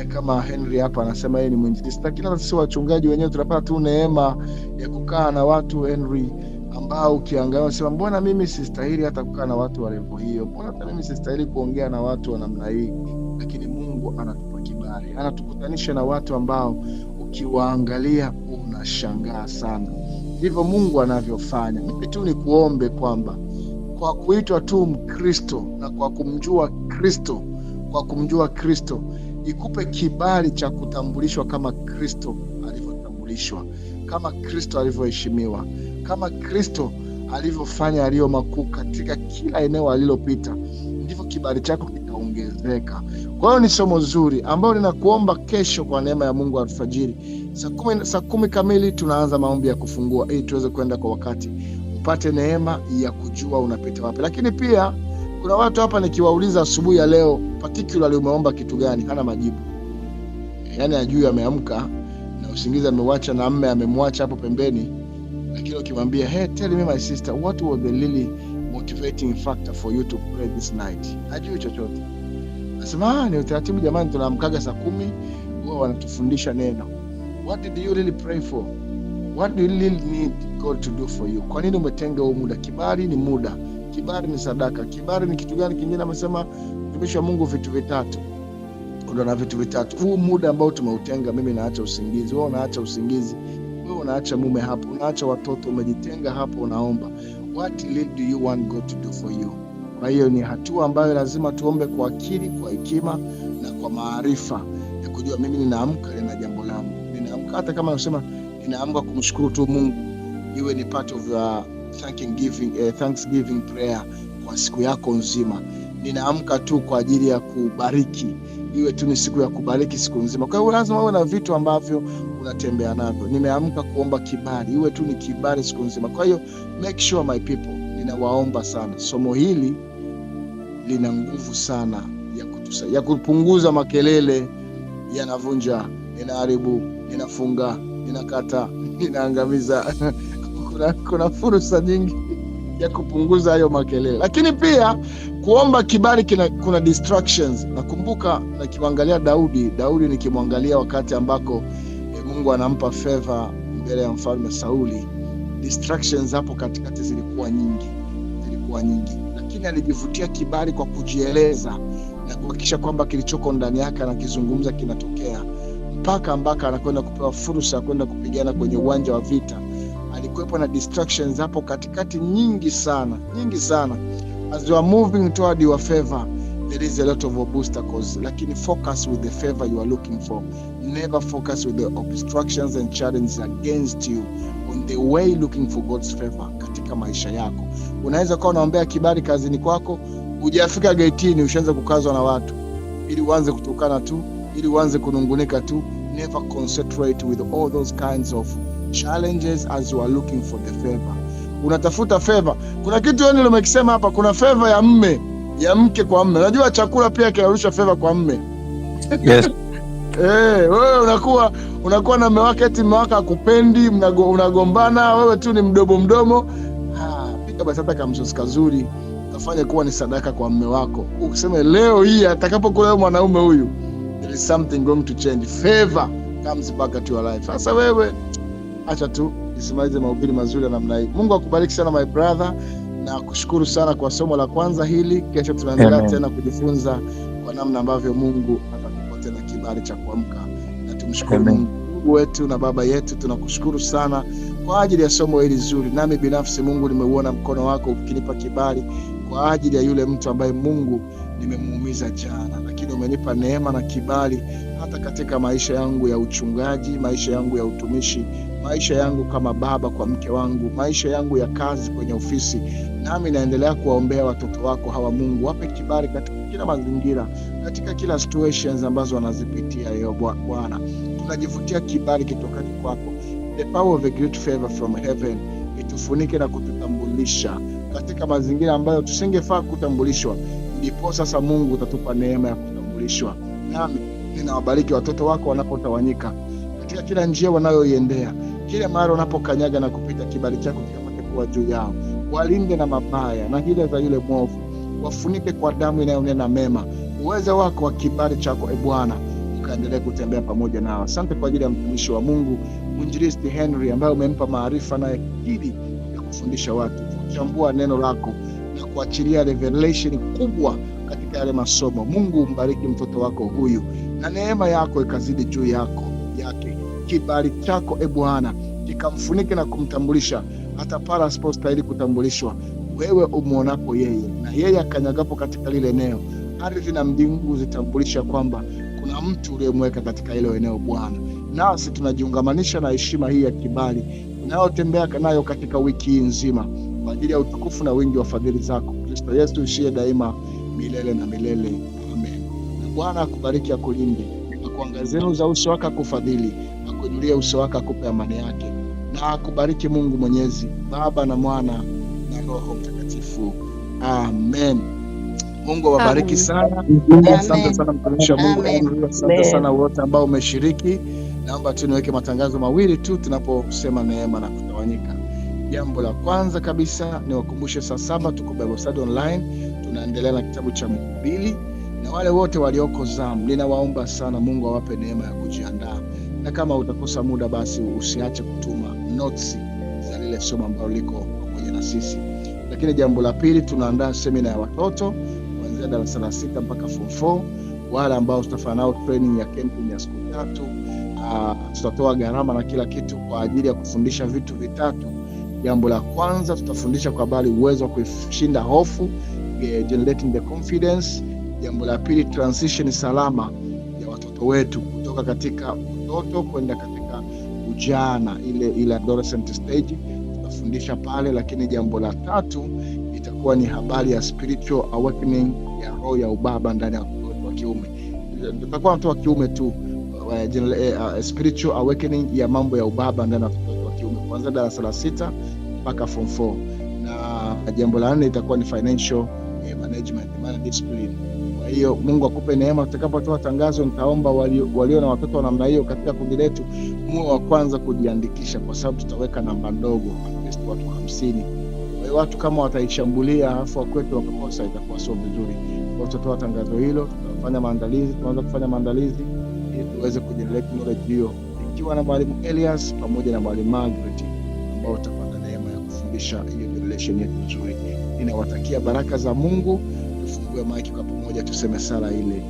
kama Henry hapa anasema yeye ni mwinjilisti, lakini hata sisi wachungaji wenyewe tunapata tu neema ya kukaa na watu, Henry, ambao ukiangalia unasema, mbona mimi sistahili hata kukaa na watu wa level hiyo, mbona hata mimi sistahili kuongea na watu wa namna hii, lakini Mungu anatupa kibali, anatukutanisha na watu ambao ukiwaangalia unashangaa sana. Ndivyo Mungu anavyofanya. Mimi tu ni kuombe kwamba kwa kuitwa tu Mkristo na kwa kumjua Kristo ikupe kibali cha kutambulishwa kama Kristo alivyotambulishwa, kama Kristo alivyoheshimiwa, kama Kristo alivyofanya aliyo makuu katika kila eneo alilopita, ndivyo kibali chako kitaongezeka. Kwa hiyo ni somo zuri ambalo ninakuomba kesho kwa neema ya Mungu alfajiri saa 10 kamili tunaanza maombi ya kufungua, ili tuweze kwenda kwa wakati, upate neema ya kujua unapita wapi. Lakini pia kuna watu hapa nikiwauliza asubuhi ya leo particularly umeomba kitu gani, hana majibu. Yaani ajui ameamka na usingizi ameuacha na mume amemwacha hapo pembeni, lakini ukimwambia, hey, tell me my sister, what was the really motivating factor for you to pray this night, ajui chochote. Nasema ni utaratibu jamani, tunaamkaga saa 10 huwa wanatufundisha neno. What did you really pray for? What do you really need God to do for you? Kwa nini umetenga huo muda? Kibali ni muda, kibali ni sadaka, kibali ni kitu gani kingine? Amesema mtumishi wa Mungu vitu vitatu. Kuna vitu vitatu. Huu muda ambao tumeutenga, mimi naacha usingizi, wewe unaacha usingizi, wewe unaacha mume hapo, unaacha watoto, umejitenga hapo, unaomba. What do you want God to do for you? Kwa hiyo ni hatua ambayo lazima tuombe kwa akili, kwa hekima na kwa maarifa ya kujua mimi ninaamka na jambo langu. Ninaamka hata kama unasema ninaamka kumshukuru tu Mungu, iwe ni part of Thanksgiving prayer kwa siku yako nzima. Ninaamka tu kwa ajili ya kubariki, iwe tu ni siku ya kubariki siku nzima. Kwa hiyo lazima uwe na vitu ambavyo unatembea navyo. Nimeamka kuomba kibali, iwe tu ni kibali siku nzima. Kwa hiyo make sure my people, ninawaomba sana, somo hili lina nguvu sana ya kupunguza makelele yanavunja, ninaharibu, ninafunga, ninakata, ninaangamiza. Kuna fursa nyingi ya kupunguza hayo makelele. Lakini pia kuomba kibali kuna distractions. Nakumbuka nikimwangalia Daudi nikimwangalia wakati ambako Mungu anampa favor mbele ya mfalme Sauli, distractions hapo katikati zilikuwa nyingi, lakini alijivutia kibali kwa kujieleza na kuhakikisha kwamba kilichoko ndani yake anakizungumza kinatokea, mpaka ambaka anakwenda kupewa fursa ya kwenda kupigana kwenye uwanja wa vita. Alikuwepo na distractions hapo katikati nyingi sana. As you are moving toward your favor, there is a lot of obstacles, lakini focus with the favor you are looking for. Never focus with the obstructions and challenges against you on the way looking for God's favor katika maisha yako. Unaweza kuwa unaombea kibali kazini kwako, hujafika gaitini ushaanza kukazwa na watu ili uanze kutukana tu, ili uanze kunungunika tu. Never concentrate with all those kinds of challenges as you are looking for the favor. Unatafuta favor. Kuna kitu wewe umekisema hapa, kuna favor ya mke kwa mme. Unajua chakula pia kinarusha favor kwa mme. Yes. Wewe unakuwa na mume wake, eti mume wake akupendi, unagombana, wewe tu ni mdomo. Pika basi hata kama msosi kazuri, utafanya kuwa ni sadaka kwa mume wako. Ukisema leo hii atakapokula mwanaume huyu, there is something going to change. Favor comes back to your life. Sasa wewe acha tu nisimalize mahubiri mazuri na namna hii. Mungu akubariki sana my brother, na kushukuru sana kwa somo la kwanza hili. Kesho tunaendelea tena kujifunza kwa namna ambavyo Mungu atakupa tena kibali cha kuamka. Na tumshukuru Mungu wetu na Baba yetu, tunakushukuru sana kwa ajili ya somo hili zuri. Nami binafsi Mungu nimeuona mkono wako ukinipa kibali kwa ajili ya yule mtu ambaye Mungu nimemuumiza jana, lakini umenipa neema na kibali hata katika maisha yangu ya uchungaji, maisha yangu ya utumishi, maisha yangu kama baba kwa mke wangu, maisha yangu ya kazi kwenye ofisi. Nami naendelea kuwaombea watoto wako hawa. Mungu wape kibali katika kila mazingira, katika kila situations ambazo wanazipitia. Leo Bwana, tunajivutia kibali kitokani kwako. The power of a great favor from heaven itufunike na kututambulisha katika mazingira ambayo tusingefaa kutambulishwa. Ndipo sasa Mungu utatupa neema ya kutambulishwa. Nami ninawabariki watoto wako wanapotawanyika katika kila njia wanayoiendea, kila mahali wanapokanyaga na kupita, kibali chako kikapate kuwa juu yao. Walinde na mabaya na hila za yule mwovu, wafunike kwa damu inayonena mema. Uwezo wako wa kibali chako Bwana ukaendelee kutembea pamoja nao. Asante kwa ajili ya mtumishi wa Mungu Mwinjilisti Henry, ambaye umempa maarifa na akili ya kufundisha watu, kuchambua neno lako na kuachilia revelation kubwa katika yale masomo. Mungu mbariki mtoto wako huyu, na neema yako ikazidi juu yake. Kibali chako Bwana kikamfunike na kumtambulisha hata pala asipostahili kutambulishwa. Wewe umuonapo yeye, na yeye akanyagapo katika lile eneo, ardhi na mbingu zitambulisha kwamba kuna mtu uliyemweka katika ile eneo Bwana. Nasi tunajiungamanisha na heshima hii ya kibali unayotembea nayo katika wiki hii nzima, kwa ajili ya utukufu na wingi wa fadhili zako. Kristo Yesu ushie daima milele na milele. Amen. Na Bwana akubariki, akulinde, akuangazie nuru za uso wake, akufadhili, akuinulie uso wake, akupe amani yake. Na akubariki Mungu Mwenyezi, Baba na Mwana na Roho Mtakatifu. Amen. Mungu awabariki sana. Asante sana mtumishi wa Mungu. Asante sana wote ambao umeshiriki. Naomba tu niweke matangazo mawili tu tunaposema neema na kutawanyika. Jambo la kwanza kabisa ni wakumbushe, saa 7 tuko Bible Study online, tunaendelea na kitabu cha Mhubiri. Na wale wote walioko zamu, ninawaomba sana Mungu awape neema ya kujiandaa. Na kama utakosa muda, basi usiache kutuma notes za lile somo ambalo liko pamoja na sisi. Lakini jambo la pili, tunaandaa semina ya watoto kuanzia darasa la 6 mpaka form 4. wale ambao tutafanya nao training ya camping ya siku 3. Tutatoa gharama na kila kitu kwa ajili ya kufundisha vitu vitatu. Jambo la kwanza, tutafundisha kwa habari uwezo wa kushinda hofu, generating the confidence. Jambo la pili, transition salama ya watoto wetu kutoka katika utoto kwenda katika ujana, ile adolescent stage, tutafundisha pale. Lakini jambo la tatu itakuwa ni habari ya spiritual awakening, ya roho ya ubaba ndani ya mtoto wa kiume. Tutakuwa mtoto wa kiume tu, spiritual awakening ya mambo ya ubaba ndani ya mtoto wa kiume kuanzia darasa la 6 mpaka form 4. Na jambo la 4 itakuwa ni financial management, discipline. Kwa hiyo Mungu akupe neema. Tutakapotoa tangazo, nitaomba walio na watoto wa namna hiyo katika kundi letu muwe wa kwanza kujiandikisha, kwa sababu tutaweka namba ndogo, watu 50. Kwa hiyo watu kama wataishambulia alafu wakwetu wakakosa, itakuwa sio vizuri. Kwa tutatoa tangazo hilo, tutafanya maandalizi, tunaanza kufanya maandalizi ili tuweze kujenerate knowledge hiyo, ikiwa na mwalimu Elias pamoja na mwalimu Margaret ambao watapata neema ya kufundisha hiyo generation yetu nzuri. Ninawatakia baraka za Mungu. Tufungue maiki kwa pamoja tuseme sala ile.